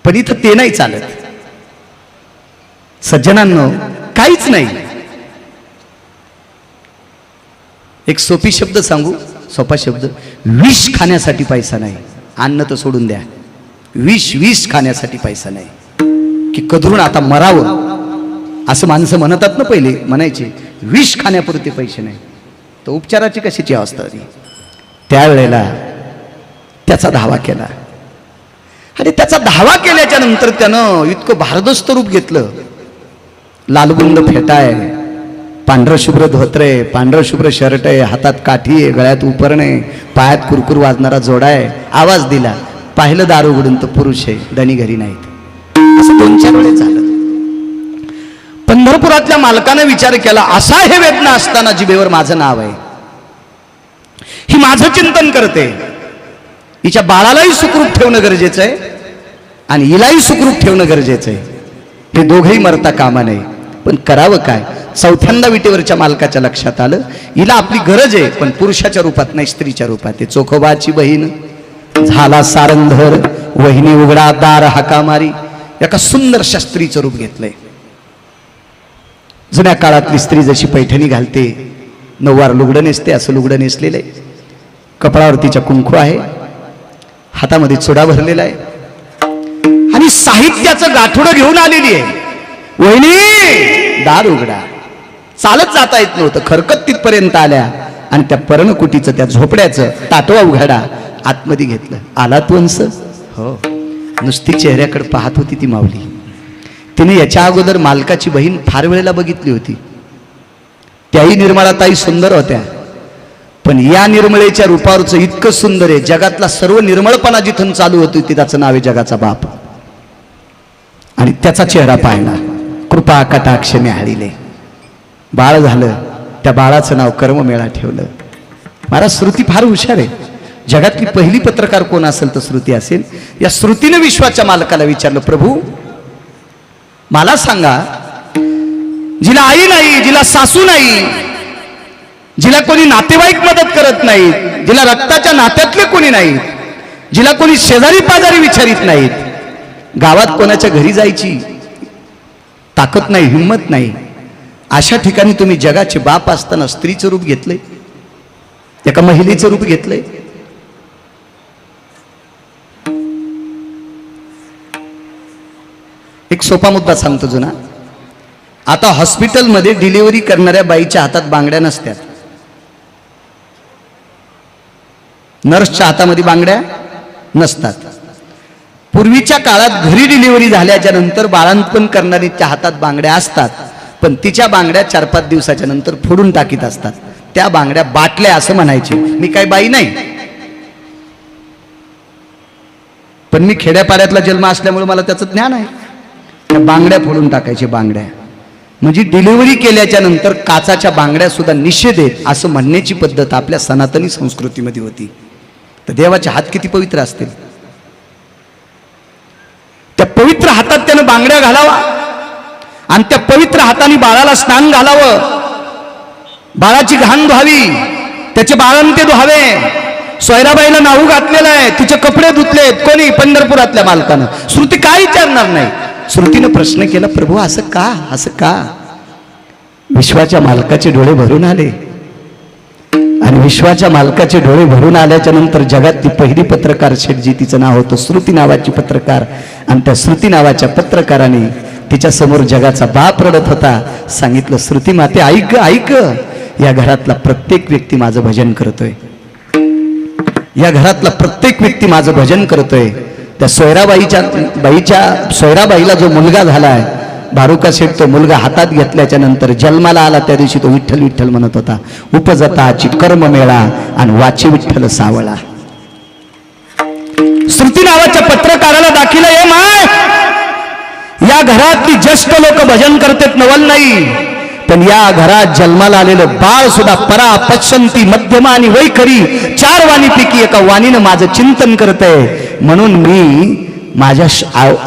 पण इथं ते नाही चालत. सज्जनांनो, काहीच नाही. एक सोपी शब्द सांगू, सोपा शब्द. विष खाण्यासाठी पैसा नाही. अन्न तर सोडून द्या, विष खाण्यासाठी पैसा नाही. की कधरून आता मरावं असं माणसं म्हणतात ना, पहिले म्हणायचे विष खाण्यापुरते पैसे नाही. तर उपचाराची कशाची अवस्था होती. त्यावेळेला त्याचा धावा केला आणि त्याचा धावा केल्याच्या नंतर त्यानं इतकं भारदस्त रूप घेतलं. लालबुंद फेटा आहे, पांढरं शुभ्र धोतर आहे, पांढरं शुभ्र शर्ट आहे, हातात काठी आहे, गळ्यात उपरण आहे, पायात कुरकुर वाजणारा जोडा आहे. आवाज दिला, पाहिलं दार उघडून तर पुरुष आहे, धनी घरी नाहीत. असं 2-4 वेळेस झालं. पंढरपुरातल्या मालकानं विचार केला, असा हे वेदना असताना जिभेवर माझं नाव आहे, ही माझं चिंतन करते, हिच्या बाळालाही सुखरूप ठेवणं गरजेचं आहे आणि हिलाही सुखरूप ठेवणं गरजेचं आहे. हे दोघंही मरता कामा नये. पण करावं काय. 4थ्यांदा विटेवरच्या मालकाच्या लक्षात आलं, हिला आपली गरज आहे पण पुरुषाच्या रूपात नाही, स्त्रीच्या रूपात आहे. चोखोबाची बहीण झाला सारंधर, वहिनी उघडा दार हाका मारी. एका सुंदरशा स्त्रीचं रूप घेतलंय. जुन्या काळातली स्त्री जशी पैठणी घालते, नऊवार लुगडं नेसते, असं लुगडं नेसलेलं आहे. कपाळावर तिच्या कुंकू आहे, हातामध्ये चुडा भरलेला आहे आणि साहित्याचं गाठोडं घेऊन आलेली आहे. वहिनी दार उघडा. चालत जाता येत नव्हतं, खरकत तिथपर्यंत आल्या आणि त्या पर्णकुटीचं, त्या झोपड्याचं ताटवा उघडा आतमध्ये घेतलं. आलात वंस? हो. नुसती चेहऱ्याकडे पाहत होती ती माऊली. तिने याच्या अगोदर मालकाची बहीण फार वेळेला बघितली होती. त्याही निर्मळाताई सुंदर होत्या, पण या निर्मळेच्या रूपावरचं इतकं सुंदर आहे, जगातला सर्व निर्मळपणा जिथून चालू होती त्याचं नाव आहे जगाचा बाप. आणि त्याचा चेहरा पाहिला, कृपा कटाक्ष न्याहाळीले. बाळ झालं, त्या बाळाचं नाव कर्ममेळा ठेवलं. महाराज, श्रुती फार हुशार आहे. जगातली पहिली पत्रकार कोण असेल तर श्रुती असेल. या श्रुतीने विश्वाच्या मालकाला विचारलं, प्रभू मला सांगा, जिला आई नाही, जिला सासू नाही, जिला कोणी नातेवाईक मदत करत नाही, जिला रक्ताच्या नात्यातले कोणी नाहीत, जिला कोणी शेजारी पाजारी विचारित नाहीत, गावात कोणाच्या घरी जायची ताकद नाही, हिंमत नाही, अशा ठिकाणी तुम्ही जगाचे बाप असताना स्त्रीचं रूप घेतलंय, एका महिलेचं रूप घेतलंय. एक सोपा मुद्दा सांगतो जुना. आता हॉस्पिटलमध्ये डिलिव्हरी करणाऱ्या बाईच्या हातात बांगड्या नसतात, नर्सच्या हातामध्ये बांगड्या नसतात. पूर्वीच्या काळात घरी डिलिव्हरी झाल्याच्या नंतर बाळंतपण करणारीच्या हातात बांगड्या असतात, पण तिच्या बांगड्या 4-5 दिवसाच्या नंतर फोडून टाकीत असतात. त्या बांगड्या बाटल्या असं म्हणायचे. मी काही बाई नाही, पण मी खेड्यापाड्यातला जन्म असल्यामुळे मला त्याचं ज्ञान आहे. त्या बांगड्या फोडून टाकायचे. बांगड्या म्हणजे डिलिव्हरी केल्याच्या नंतर काचाच्या बांगड्या सुद्धा निषेध आहेत असं म्हणण्याची पद्धत आपल्या सनातनी संस्कृतीमध्ये होती. तर देवाचे हात किती पवित्र असतील. त्या पवित्र हातात त्यानं बांगड्या घालावा आणि त्या पवित्र हाताने बाळाला स्नान घालावं, बाळाची घाण धुवावी, त्याचे बाळंते धुवावे. सोयराबाईला नाहू घातलेलं आहे, तिचे कपडे धुतलेत कोणी? पंढरपुरातल्या मालकानं. श्रुती काय विचारणार नाही. श्रुतीनं प्रश्न केला, प्रभू असं का, असं का? विश्वाच्या मालकाचे डोळे भरून आले आणि विश्वाच्या मालकाचे डोळे भरून आल्याच्या नंतर जगातली पहिली पत्रकार शेठजी, तिचं नाव होतं श्रुती नावाची पत्रकार, आणि त्या श्रुती नावाच्या पत्रकाराने तिच्या समोर जगाचा बाप रडत होता. सांगितलं, श्रुती माते ऐक ऐक, या घरातला प्रत्येक व्यक्ती माझं भजन करतोय, या घरातला प्रत्येक व्यक्ती माझं भजन करतोय. त्या सोयराबाईला जो मुलगा झालाय भारुका शेठ, तो मुलगा हातात घेतल्याच्या नंतर जन्माला आला त्या दिवशी तो विठ्ठल विठ्ठल म्हणत होता. उपजताची कर्म मेळा आणि वाची विठ्ठल सावळा. श्रुती नावाच्या पत्रकाराला दाखिलं, हे माय, या घरातली ज्येष्ठ लोक भजन करतात नवल नाही, पण या घरात जन्माला आलेलं बाळ सुद्धा परा पश्चंती मध्यमा आणि वैखरी 4 वाणीपैकी एका वाणीनं माझं चिंतन करतंय. म्हणून मी माझ्या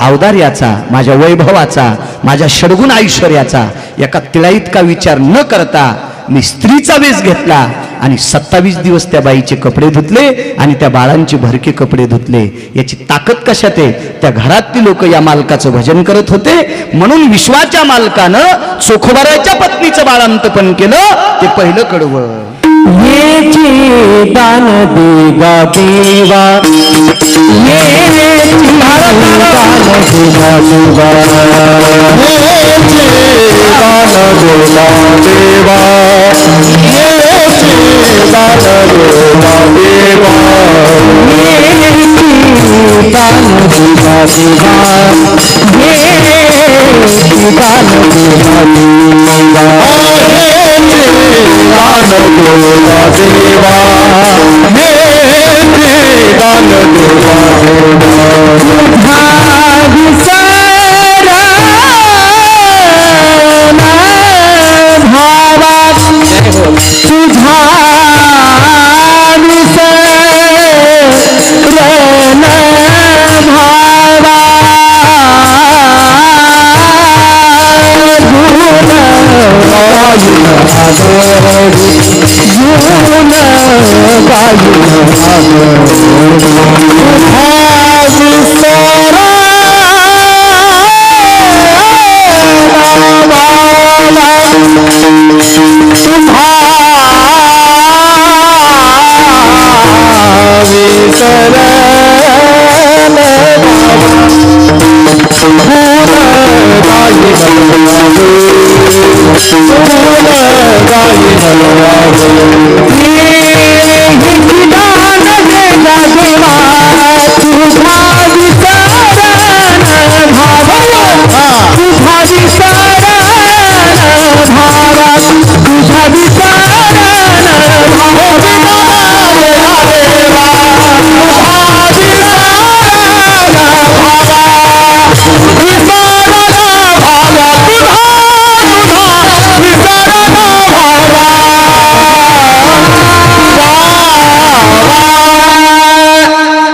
औदार्याचा, माझ्या वैभवाचा, माझ्या षडगुण ऐश्वर्याचा एका तिळाइतका विचार न करता मी स्त्रीचा वेश घेतला आणि 27 दिवस त्या बाईचे कपडे धुतले आणि त्या बाळांचे भरके कपडे धुतले. याची ताकद कशात आहे? त्या घरातली लोक या मालकाचं भजन करत होते. म्हणून विश्वाच्या मालकानं चोखोबाराच्या पत्नीचं बाळांतपण केलं. ते पहिलं कडवं. येची दान देवा देवा, येची दान देवा देवा, येची दान देवा देवा, येची दान देवा देवा, येची दान देवा देवा, येची दान देवा देवा, दान देवा देवा, हे दान देवा देवा. भावा तुझा विसरण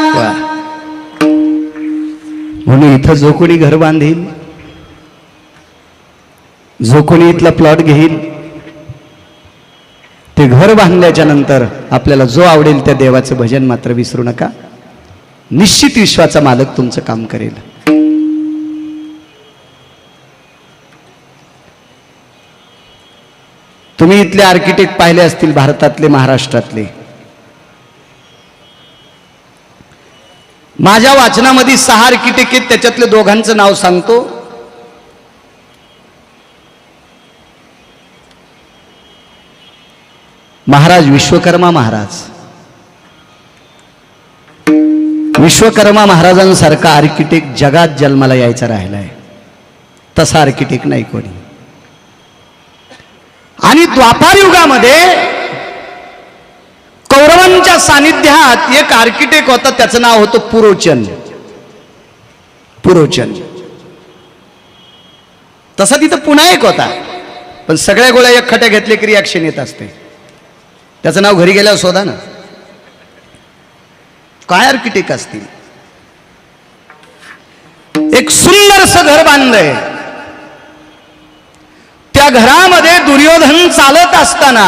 भावा, म्हणून इथं जो कोणी घर बांधील, जो कोणी इथला प्लॉट घेईल, ते घर बांधल्याच्या नंतर आपल्याला जो आवडेल त्या देवाचं भजन मात्र विसरू नका. निश्चित विश्वाचा मालक तुमचं काम करेल. तुम्ही इथले आर्किटेक्ट पाहिले असतील, भारतातले, महाराष्ट्रातले. माझ्या वाचनामध्ये 6 आर्किटेक्ट आहेत, त्याच्यातले 2घांचं नाव सांगतो. महाराज विश्वकर्मा महाराज. विश्वकर्मा महाराजांसारखा आर्किटेक्ट जगात जन्माला यायचा राहिलाय. तसा आर्किटेक्ट नाही कोणी. आणि द्वापार युगामध्ये कौरवांच्या सानिध्यात एक आर्किटेक्ट होता, त्याचं नाव होतं पुरोचन. पुरोचन तसा तिथं पुन्हा एक होता, पण सगळ्या गोळ्या एक खट्या घेतले की रिॲक्शन येत असते. त्याचं नाव घरी गेल्यावर शोधा ना, काय आर्किटेक्ट असतील. एक सुंदरसं घर बांधलंय. त्या घरामध्ये दुर्योधन चालत असताना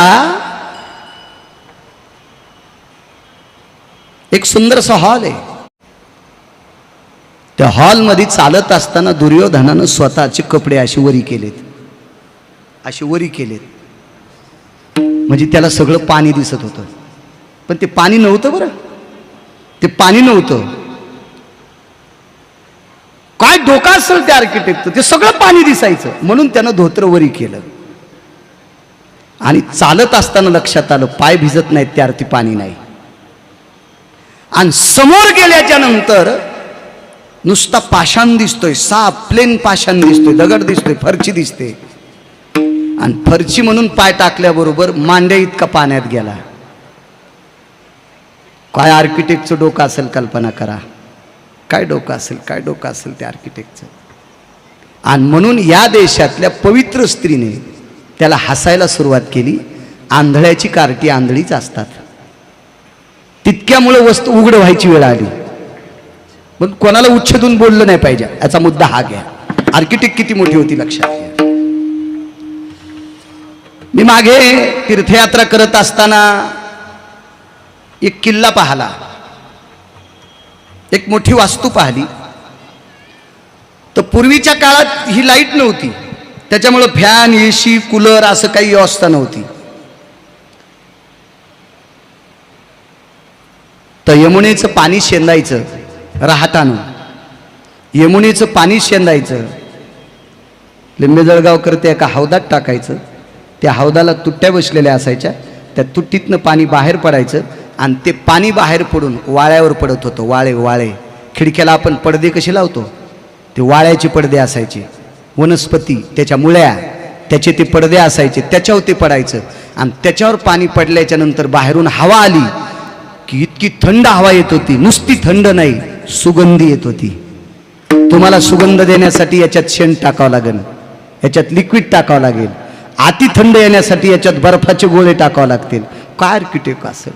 एक सुंदरसा हॉल आहे. त्या हॉलमध्ये चालत असताना दुर्योधनानं स्वतःचे कपडे अशी वरी केलेत, अशी वरी केलेत. म्हणजे त्याला सगळं पाणी दिसत होतं, पण ते पाणी नव्हतं. बरं, ते पाणी नव्हतं. काय डोका असेल त्या आर्किटेक्टचं ते सगळं पाणी दिसायचं, म्हणून त्यानं धोत्र वरी केलं. आणि चालत असताना लक्षात आलं पाय भिजत नाहीत त्या अर्थी पाणी नाही. आणि समोर गेल्याच्या नंतर नुसता पाषाण दिसतोय, साप प्लेन पाषाण दिसतोय, दगड दिसतोय, फरची दिसते. आणि फरची म्हणून पाय टाकल्याबरोबर मांड्या इतका पाण्यात गेला. काय आर्किटेक्टचं डोकं असेल कल्पना करा, काय डोकं असेल, काय डोकं असेल त्या आर्किटेक्टचं. आणि म्हणून या देशातल्या पवित्र स्त्रीने त्याला हसायला सुरुवात केली. आंधळ्याची कार्टी आंधळीच असतात, तितक्यामुळे वस्तू उघड व्हायची वेळ आली. पण कोणाला उच्छेदून बोललं नाही पाहिजे, याचा मुद्दा हा घ्या. आर्किटेक्ट किती मोठी होती लक्षात घ्या. मी मागे तीर्थयात्रा करत असताना एक किल्ला पाहिला, एक मोठी वास्तू पाहिली. तर पूर्वीच्या काळात ही लाईट नव्हती, त्याच्यामुळं फॅन, एसी, कूलर असं काही व्यवस्था नव्हती. तर यमुनेचं पाणी शेंदायचं राहताना, यमुनेचं पाणी शेंदायचं, लिंबे जळगाव करते एका हौदात टाकायचं. त्या हौदाला तुट्ट्या बसलेल्या असायच्या, त्या तुट्टीतनं पाणी बाहेर पडायचं आणि ते पाणी बाहेर पडून वाळ्यावर पडत होतं. वाळे वाळे खिडक्याला आपण पडदे कसे लावतो, ते वाळ्याचे पडदे असायचे. वनस्पती, त्याच्या मुळ्या, त्याचे ते पडदे असायचे, त्याच्यावर ते पडायचं. आणि त्याच्यावर पाणी पडल्याच्या नंतर बाहेरून हवा आली की इतकी थंड हवा येत होती. नुसती थंड नाही, सुगंधी येत होती. तुम्हाला सुगंध देण्यासाठी याच्यात शेण टाकावं लागेल, याच्यात लिक्विड टाकावं लागेल. अति थंड येण्यासाठी याच्यात बर्फाचे गोळे टाकावे लागतील. काय आर्किटेक्ट असेल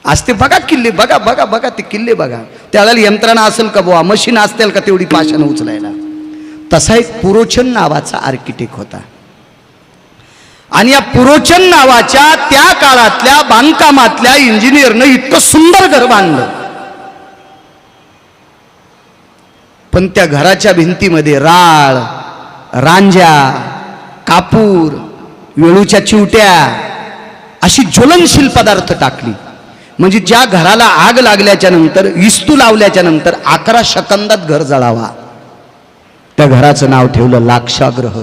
असते बघा किल्ले, बघा बघा बघा ते किल्ले बघा. त्यावेळेला यंत्रणा असेल का बुवा, मशीन असतील का तेवढी पाषाण उचलायला. तसा एक पुरोचन नावाचा आर्किटेक्ट होता. आणि या पुरोचन नावाच्या त्या काळातल्या बांधकामातल्या इंजिनियरनं इतकं सुंदर घर बांधलं. पण त्या घराच्या भिंतीमध्ये राळ, रांज्या, कापूर, वेळूच्या चिवट्या अशी ज्वलनशील पदार्थ टाकली. म्हणजे ज्या घराला आग लागल्याच्या नंतर, विस्तू लावल्याच्या नंतर 11 सेकंदात घर जळावा. त्या घराचं नाव ठेवलं लाक्षागृह.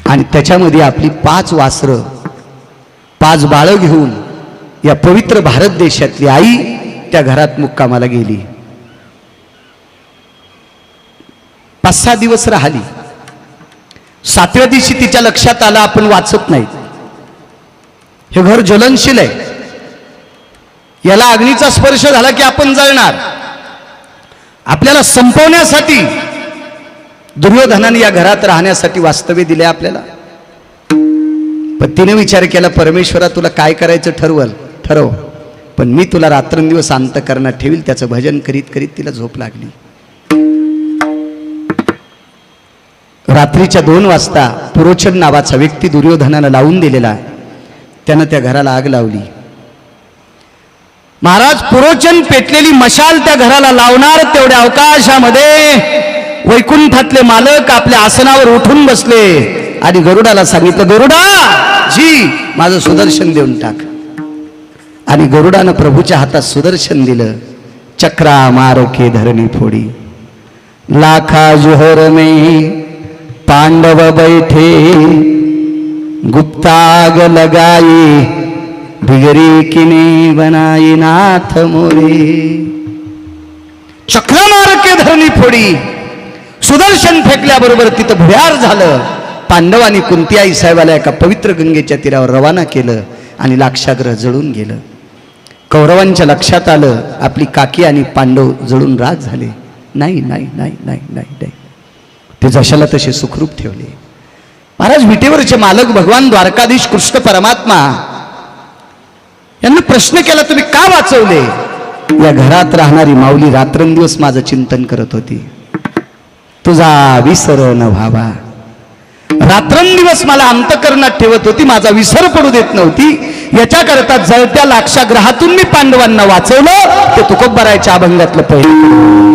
आणि त्याच्यामध्ये आपली 5 वासरं, 5 बाळं घेऊन या पवित्र भारत देशातली आई त्या घरात मुक्कामाला गेली. 5-6 दिवस राहिली. 7व्या दिवशी तिच्या लक्षात आलं आपण वाचत नाही, हे घर ज्वलनशील आहे, याला अग्नीचा स्पर्श झाला की आपण जळणार. आपल्याला संपवण्यासाठी दुर्योधनाने या घरात राहण्यासाठी वास्तव्य दिले आपल्याला. पण तिने विचार केला, परमेश्वरा तुला काय करायचं ठरव, पण मी तुला रात्रंदिवस अंतःकरणात ठेवील. त्याचं भजन करीत करीत तिला झोप लागली. रात्रीच्या 2 वाजता पुरोचन नावाचा व्यक्ती दुर्योधनानं लावून दिलेला, त्यानं त्या घराला आग लावली. महाराज पुरोचन पेटलेली मशाल त्या घराला लावणार तेवढ्या अवकाशामध्ये वैकुंठातले मालक आपल्या आसनावर उठून बसले आणि गरुडाला सांगितलं, गरुडा जी माझं सुदर्शन देऊन टाक. आणि गरुडानं प्रभूच्या हातात सुदर्शन दिलं. चक्रा मार के धरणी फोडी, लाखा जोहर में पांडव बैठे, गुप्ताग लगाई बिगरी किने बनाई नाथ मोरे. चक्र मार के धरणी फोडी, सुदर्शन फेकल्याबरोबर तिथं भुयार झालं. पांडवांनी कुंती आई साहेबाला एका पवित्र गंगेच्या तीरावर रवाना केलं आणि लाक्षागृह जळून गेलं. कौरवांच्या लक्षात आलं आपली काकी आणि पांडव जळून राख झाले. नाही नाही नाही नाही नाही नाही, ते जशाला तसे सुखरूप ठेवले. महाराज विटेवरचे मालक भगवान द्वारकाधीश कृष्ण परमात्मा यांना प्रश्न केला, तुम्ही का वाचवले? या घरात राहणारी माऊली रात्रंदिवस माझं चिंतन करत होती, तुझा विसर न व्हावा. रात्रंदिवस मला अंतःकरणात ठेवत होती, माझा विसर पडू देत नव्हती. याच्याकरता जळत्या लाक्षागृहातून मी पांडवांना वाचवलं. ते तुकोबारायच्या अभंगातलं पहिलं.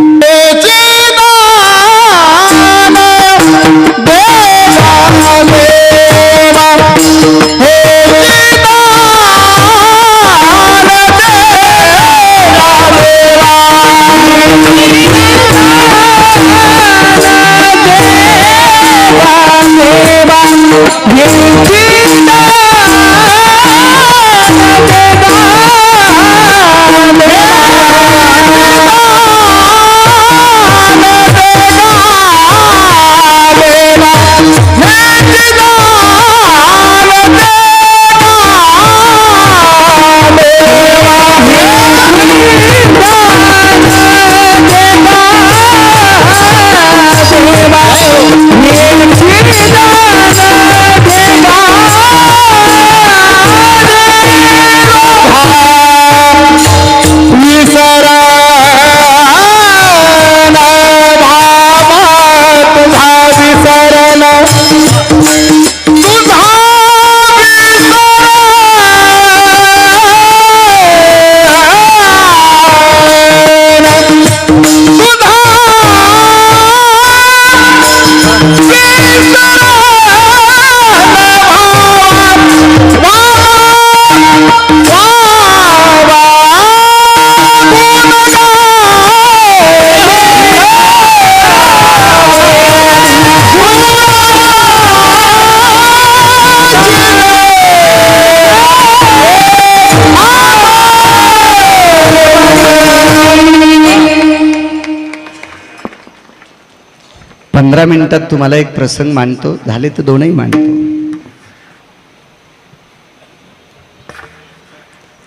15 मिनिटात तुम्हाला एक प्रसंग मांडतो, झाले तर दोनही मांडतो.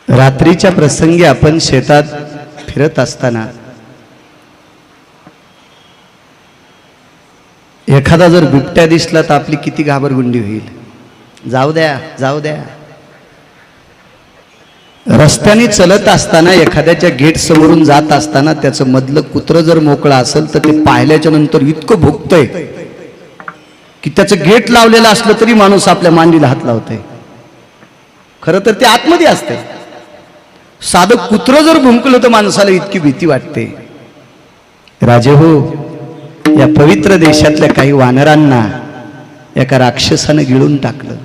रात्रीच्या प्रसंगी आपण शेतात फिरत असताना एखादा जर बिबट्या दिसला तर आपली किती घाबरगुंडी होईल. जाऊ द्या जाऊ द्या. रस्त्याने चलत असताना एखाद्याच्या गेट समोरून जात असताना त्याचं मधलं कुत्रं जर मोकळं असेल तर ते पाहिल्याच्या नंतर इतकं भुकतंय की त्याचं गेट लावलेलं असलं तरी माणूस आपल्या मांडीला हात लावतंय. खरं तर ते आतमध्ये असते. साधं कुत्रं जर भुंकलं तर माणसाला इतकी भीती वाटते. राजे हो, या पवित्र देशातल्या काही वानरांना एका राक्षसानं गिळून टाकलं.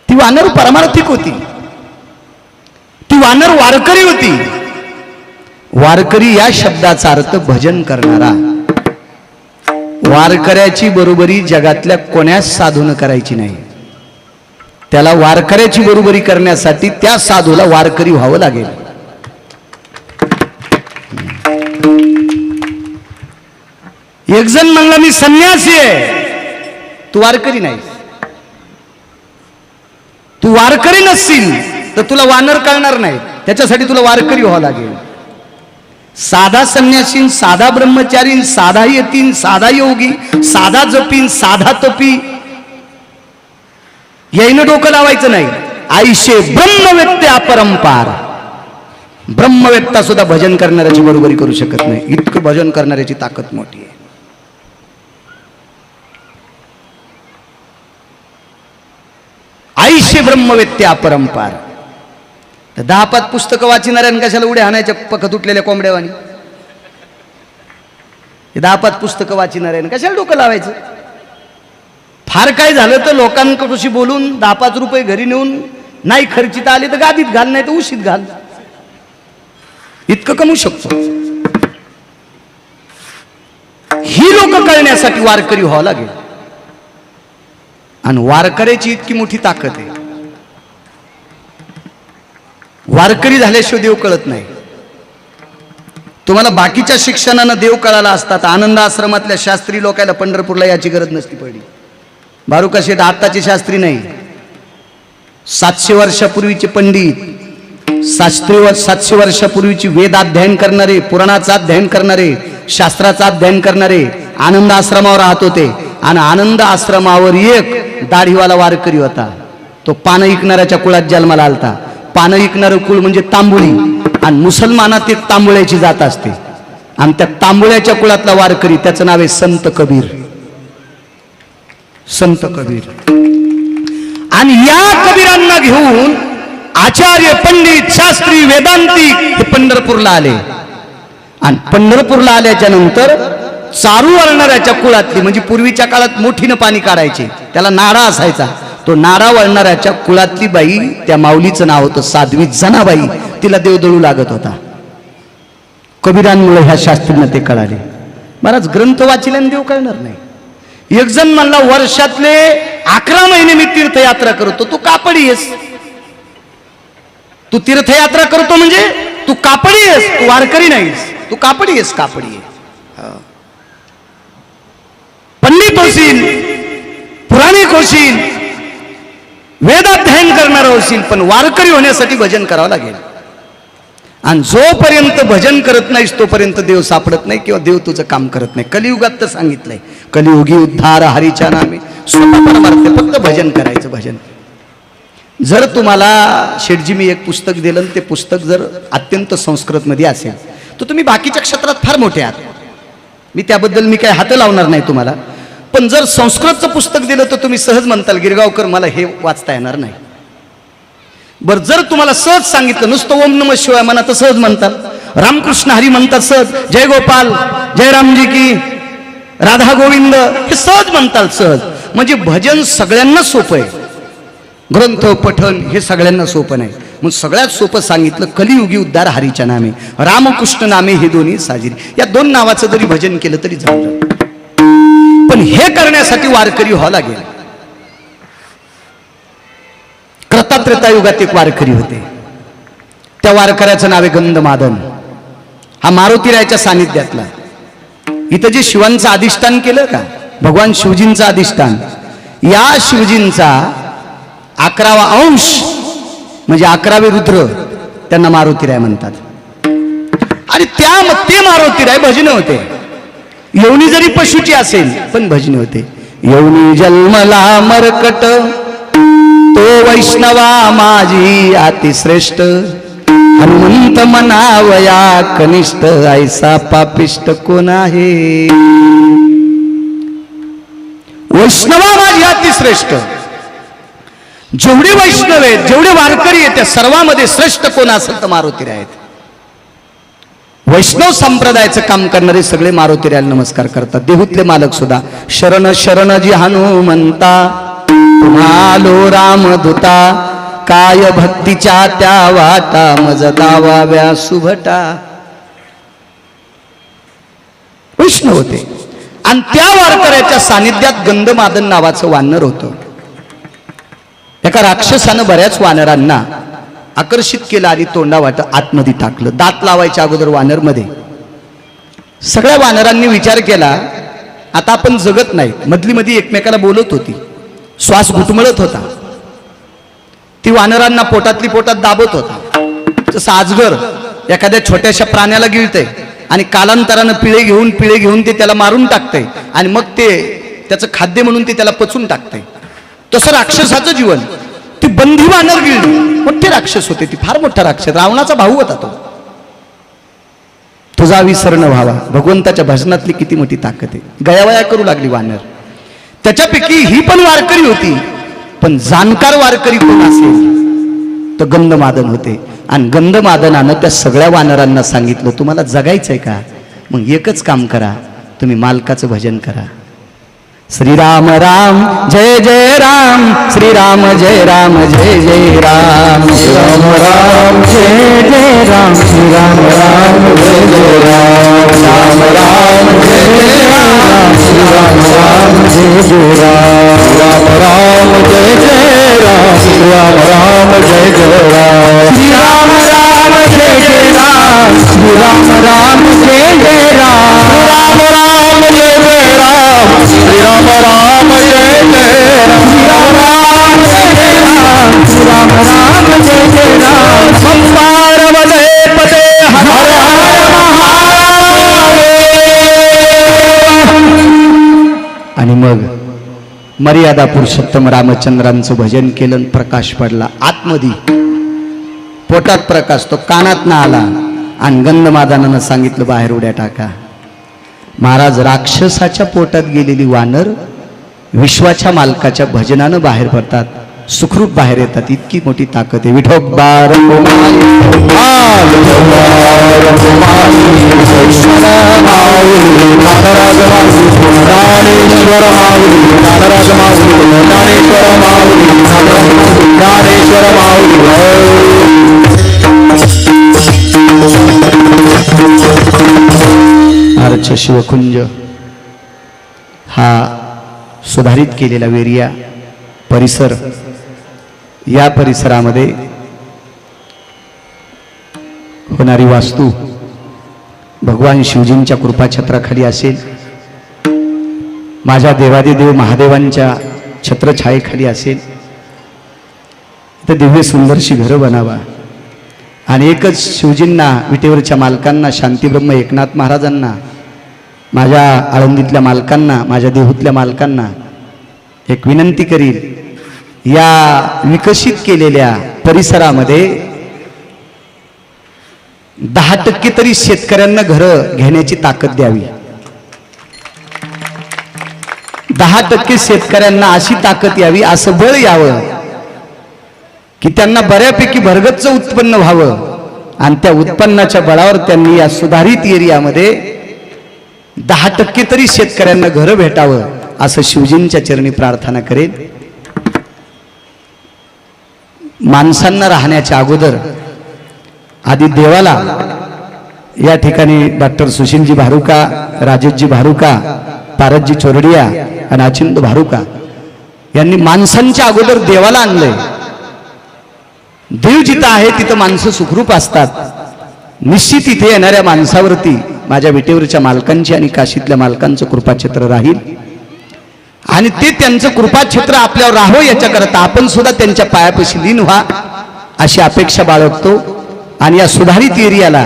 ती वानर परमार्थिक होती. ती वानर वारकरी होती. वारकरी या शब्दाचा अर्थ भजन करणारा. वारकऱ्याची बरोबरी जगातल्या कोण्याच साधून करायची नाही. त्याला वारकऱ्याची बरोबरी करण्यासाठी त्या साधूला वारकरी व्हावं लागेल. एक जण म्हणला मी संन्यासी आहे, तू वारकरी नाही. तू वारकरी नसशील तर तुला वानर कळणार नाही. त्याच्यासाठी तुला वारकरी व्हावं लागेल. साधा संन्यासीन, साधा ब्रह्मचारी, साधा यतीन, साधा योगी, साधा जपीन, साधा तपी याईनं डोकं लावायचं नाही. आईशे ब्रह्मव्यक्ती अपरंपार. ब्रह्मव्यक्ता सुद्धा भजन करणाऱ्याची बरोबरी करू शकत नाही. इतकं भजन करणाऱ्याची ताकद मोठी आहे. आईशे ब्रह्मवेत्ते अपरंपार. 10-5 पुस्तकं वाचणाऱ्यानं कशाला उड्या हाणायच्या पख तुटलेल्या कोंबड्यावानी. 10-5 पुस्तकं वाचणाऱ्यानं कशाला डोकं लावायचं. फार काय झालं तर लोकांकडूशी बोलून 10-5 रुपये घरी नेऊन नाही खर्चिता आले तर गादीत घाल, नाही तर उशीत घाल. इतकं कमवू शकतो. ही लोक कळण्यासाठी वारकरी व्हावं लागेल. आणि वारकऱ्याची इतकी मोठी ताकद आहे. वारकरी झाल्याशिवाय देव कळत नाही. तुम्हाला बाकीच्या शिक्षणानं देव कळाला असतात. आनंद आश्रमातल्या शास्त्री लोकांना पंढरपूरला याची गरज नसती पडली. बारुका शेठ आत्ताचे शास्त्री नाही. 700 वर्षापूर्वीचे पंडित, 700 वर्षापूर्वीची वेद अध्ययन करणारे, पुराणाचं अध्ययन करणारे, शास्त्राचं अध्ययन करणारे आनंद आश्रमावर राहत होते. आणि आनंद आश्रमावर एक दाढीवाला वारकरी होता. तो पानं विकणाऱ्याच्या कुळात जन्माला आलता. पानं विकणारं कुळ म्हणजे तांबुळी. आणि मुसलमानात एक तांबुळ्याची जात असते. आणि त्या तांबुळ्याच्या कुळातला वारकरी त्याचं नाव आहे संत कबीर. संत कबीर. आणि या कबीरांना घेऊन आचार्य, पंडित, शास्त्री, वेदांती हे पंढरपूरला आले. आणि पंढरपूरला आल्याच्या नंतर चारू वळणाऱ्याच्या कुळातली, म्हणजे पूर्वीच्या काळात मोठीनं पाणी काढायचे, त्याला नाडा असायचा. तो नाडा वळणाऱ्याच्या कुळातली बाई, त्या माऊलीचं नाव होतं साध्वी जनाबाई. तिला देव दळू लागत होता. कबीरांमुळे ह्या शास्त्रींना ते कळाले. महाराज ग्रंथ वाचिल्याने देव कळणार नाही. एक जण म्हणला वर्षातले 11 महिने मी तीर्थयात्रा करतो, तू कापडी आहेस. तू तीर्थयात्रा करतो म्हणजे तू कापडी आहेस, तू वारकरी नाहीस, तू कापडी आहेस, कापडी आहे. पंडित होशील, पुराणिक होशील, वेदाध्ययन करणार होशील, पण वारकरी होण्यासाठी भजन करावं लागेल. आणि जोपर्यंत भजन करत नाहीस तोपर्यंत देव सापडत नाही किंवा देव तुझं काम करत नाही. कलियुगात तर सांगितलंय, कलियुगी उद्धार हरीच्या नामे, स्वतः परमार्थ, फक्त भजन करायचं. भजन जर तुम्हाला शेठजी मी एक पुस्तक दिलं, ते पुस्तक जर अत्यंत संस्कृतमध्ये असेल तर तुम्ही बाकीच्या क्षेत्रात फार मोठे आहात, मी त्याबद्दल मी काही हात लावणार नाही तुम्हाला. पण जर संस्कृतचं पुस्तक दिलं तर तुम्ही सहज म्हणताल गिरगावकर मला हे वाचता येणार नाही. बरं जर तुम्हाला सहज सांगितलं, नुसतं ओम नमः शिवाय म्हणा तर सहज म्हणताल, रामकृष्ण हरी म्हणतात सहज, जय गोपाल, जय रामजी की, राधा गोविंद, हे सहज म्हणताल सहज. म्हणजे भजन सगळ्यांना सोपं आहे, ग्रंथ पठन हे सगळ्यांना सोपं नाही. मग सगळ्यात सोपं सांगितलं, कलियुगी उद्धार हरीच्या नामे, रामकृष्ण नामे हे दोन्ही साजिरी. या 2 नावाचं जरी भजन केलं तरी झालं. पण हे करण्यासाठी वारकरी व्हावं लागेल. त्रेतायुगात एक वारकरी होते, त्या वारकऱ्याचं नाव आहे गंधमादन. हा मारुतीरायाच्या सानिध्यातला. इथं जे शिवांचं अधिष्ठान केलं का, भगवान शिवजींचं अधिष्ठान, या शिवजींचा 11वा अंश म्हणजे 11वे रुद्र, त्यांना मारुतीराय म्हणतात. आणि ते मारुतीराय भजने होते. येवनी जरी पशुची असेल पण भजने होते. येवनी जन्मला मरकट, तो वैष्णवा माझी अतिश्रेष्ठ, हनुमंत मनावया कनिष्ठ, ऐसा पापिष्ट कोण आहे. वैष्णवा माझी अतिश्रेष्ठ. जेवढे वैष्णव आहेत, जेवढे वारकरी आहेत, त्या सर्वांमध्ये श्रेष्ठ कोण असेल तर मारुतीराय आहेत. वैष्णव संप्रदायाचं काम करणारे सगळे मारुतीरायाला नमस्कार करतात. देहूतले मालक सुद्धा शरण शरण जी हनुमंता, आलो रामदूता, काय भक्तीच्या त्या वाटा, मज दावाव्या सुभटा. वैष्णव होते. आणि त्या वारकऱ्याच्या सानिध्यात गंधमादन नावाचं वानर होतं. एका राक्षसानं बऱ्याच वानरांना आकर्षित केलं आणि तोंडावाट आतमध्ये टाकलं. दात लावायच्या अगोदर वानर मध्ये सगळ्या वानरांनी विचार केला, आता आपण जगत नाही. मधली मध्ये एकमेकाला बोलत होती, श्वास घुटमळत होता. ती वानरांना पोटातली पोटात दाबत होता. जसं आजगर एखाद्या छोट्याशा प्राण्याला गिळतंय आणि कालांतरानं पिळे घेऊन ते त्याला मारून टाकतंय आणि मग ते त्याचं खाद्य म्हणून ते त्याला पचून टाकतंय, तसं राक्षसाचं जीवन. ती बंदी वानर गिळली. मोठे राक्षस होते, ती फार मोठा राक्षस, रावणाचा भाऊ होता तो. तुझा विसर न व्हावा, भगवंताच्या भजनातली किती मोठी ताकद आहे. गयावया करू लागली वानर. त्याच्यापैकी ही पण वारकरी होती, पण जाणकार वारकरी कोण असेल तर गंधमादन होते. आणि गंधमादनानं त्या सगळ्या वानरांना सांगितलं, तुम्हाला जगायचंय का, मग एकच काम करा, तुम्ही मालकाचं भजन करा. श्रीराम राम जय जय राम, श्रीराम जय राम जय जय राम, राम राम जय जय राम, श्रीराम राम जय जय राम, राम राम जय जय राम, श्रीराम राम जय जय राम, राम राम जय जय राम, श्रीराम राम जय जय राम, श्रीराम राम जय जय राम, श्रीराम राम जय जय राम, राम राम जय जय राम, श्रीराम राम जय जय राम, राम राम जय जय राम, श्रीराम राम जय जय राम, संसार वदे पदे हर हर महादेव. आणि मग मर्यादा पुरुषोत्तम रामचंद्रांचं भजन केलं. प्रकाश पडला आतमध्ये, पोटात प्रकाश, तो कानात ना आला आणि गंधमादनानं सांगितलं बाहेर उड्या टाका. महाराज राक्षसाच्या पोटात गेलेली वानर विश्वाच्या मालकाच्या भजनानं बाहेर पडतात, सुखरूप बाहेर येतात. इतकी मोठी ताकद आहे. विठोबार आर्च शिवकुंज हा सुधारित केलेला वेरिया परिसर, या परिसरामध्ये होणारी वास्तू भगवान शिवजींच्या कृपाछत्राखाली असेल, माझ्या देवादिदेव महादेवांच्या छत्रछायेखाली असेल, तर दिव्य सुंदरशी घरं बनावा. आणि एकच शिवजींना, विटेवरच्या मालकांना, शांतीब्रह्म एकनाथ महाराजांना, माझ्या आळंदीतल्या मालकांना, माझ्या देहूतल्या मालकांना एक विनंती करील, या विकसित केलेल्या परिसरामध्ये 10% तरी शेतकऱ्यांना घरं घेण्याची ताकद द्यावी. 10% शेतकऱ्यांना अशी ताकद यावी, असं बळ यावं की त्यांना बऱ्यापैकी भरगच्च उत्पन्न व्हावं आणि त्या उत्पन्नाच्या बळावर त्यांनी या सुधारित एरियामध्ये 10% तरी शेतकऱ्यांना घरं भेटावं, असं शिवजींच्या चरणी प्रार्थना करेन. माणसांना राहण्याच्या अगोदर आधी देवाला, या ठिकाणी डॉक्टर सुशीलजी भारुका, राजेशजी भारुका, पारसजी चोरडिया आणि अचिंत भारुका यांनी माणसांच्या अगोदर देवाला आणलंय. देव जिथं आहे तिथं माणसं सुखरूप असतात. निश्चित इथे येणाऱ्या माणसावरती माझ्या विटेवरच्या मालकांची आणि काशीतल्या मालकांचं कृपाछत्र राहील आणि ते त्यांचं कृपाछत्र आपल्यावर राहो याच्याकरता आपण सुद्धा त्यांच्या पायापाशी लीन व्हा अशी अपेक्षा बाळगतो. आणि या सुधारित एरियाला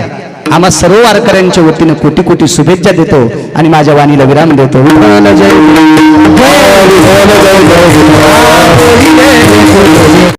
आम्हा सर्व वारकऱ्यांच्या वतीने कोटी कोटी शुभेच्छा देतो आणि माझ्या वाणीला विराम देतो. विठ्ठल जय.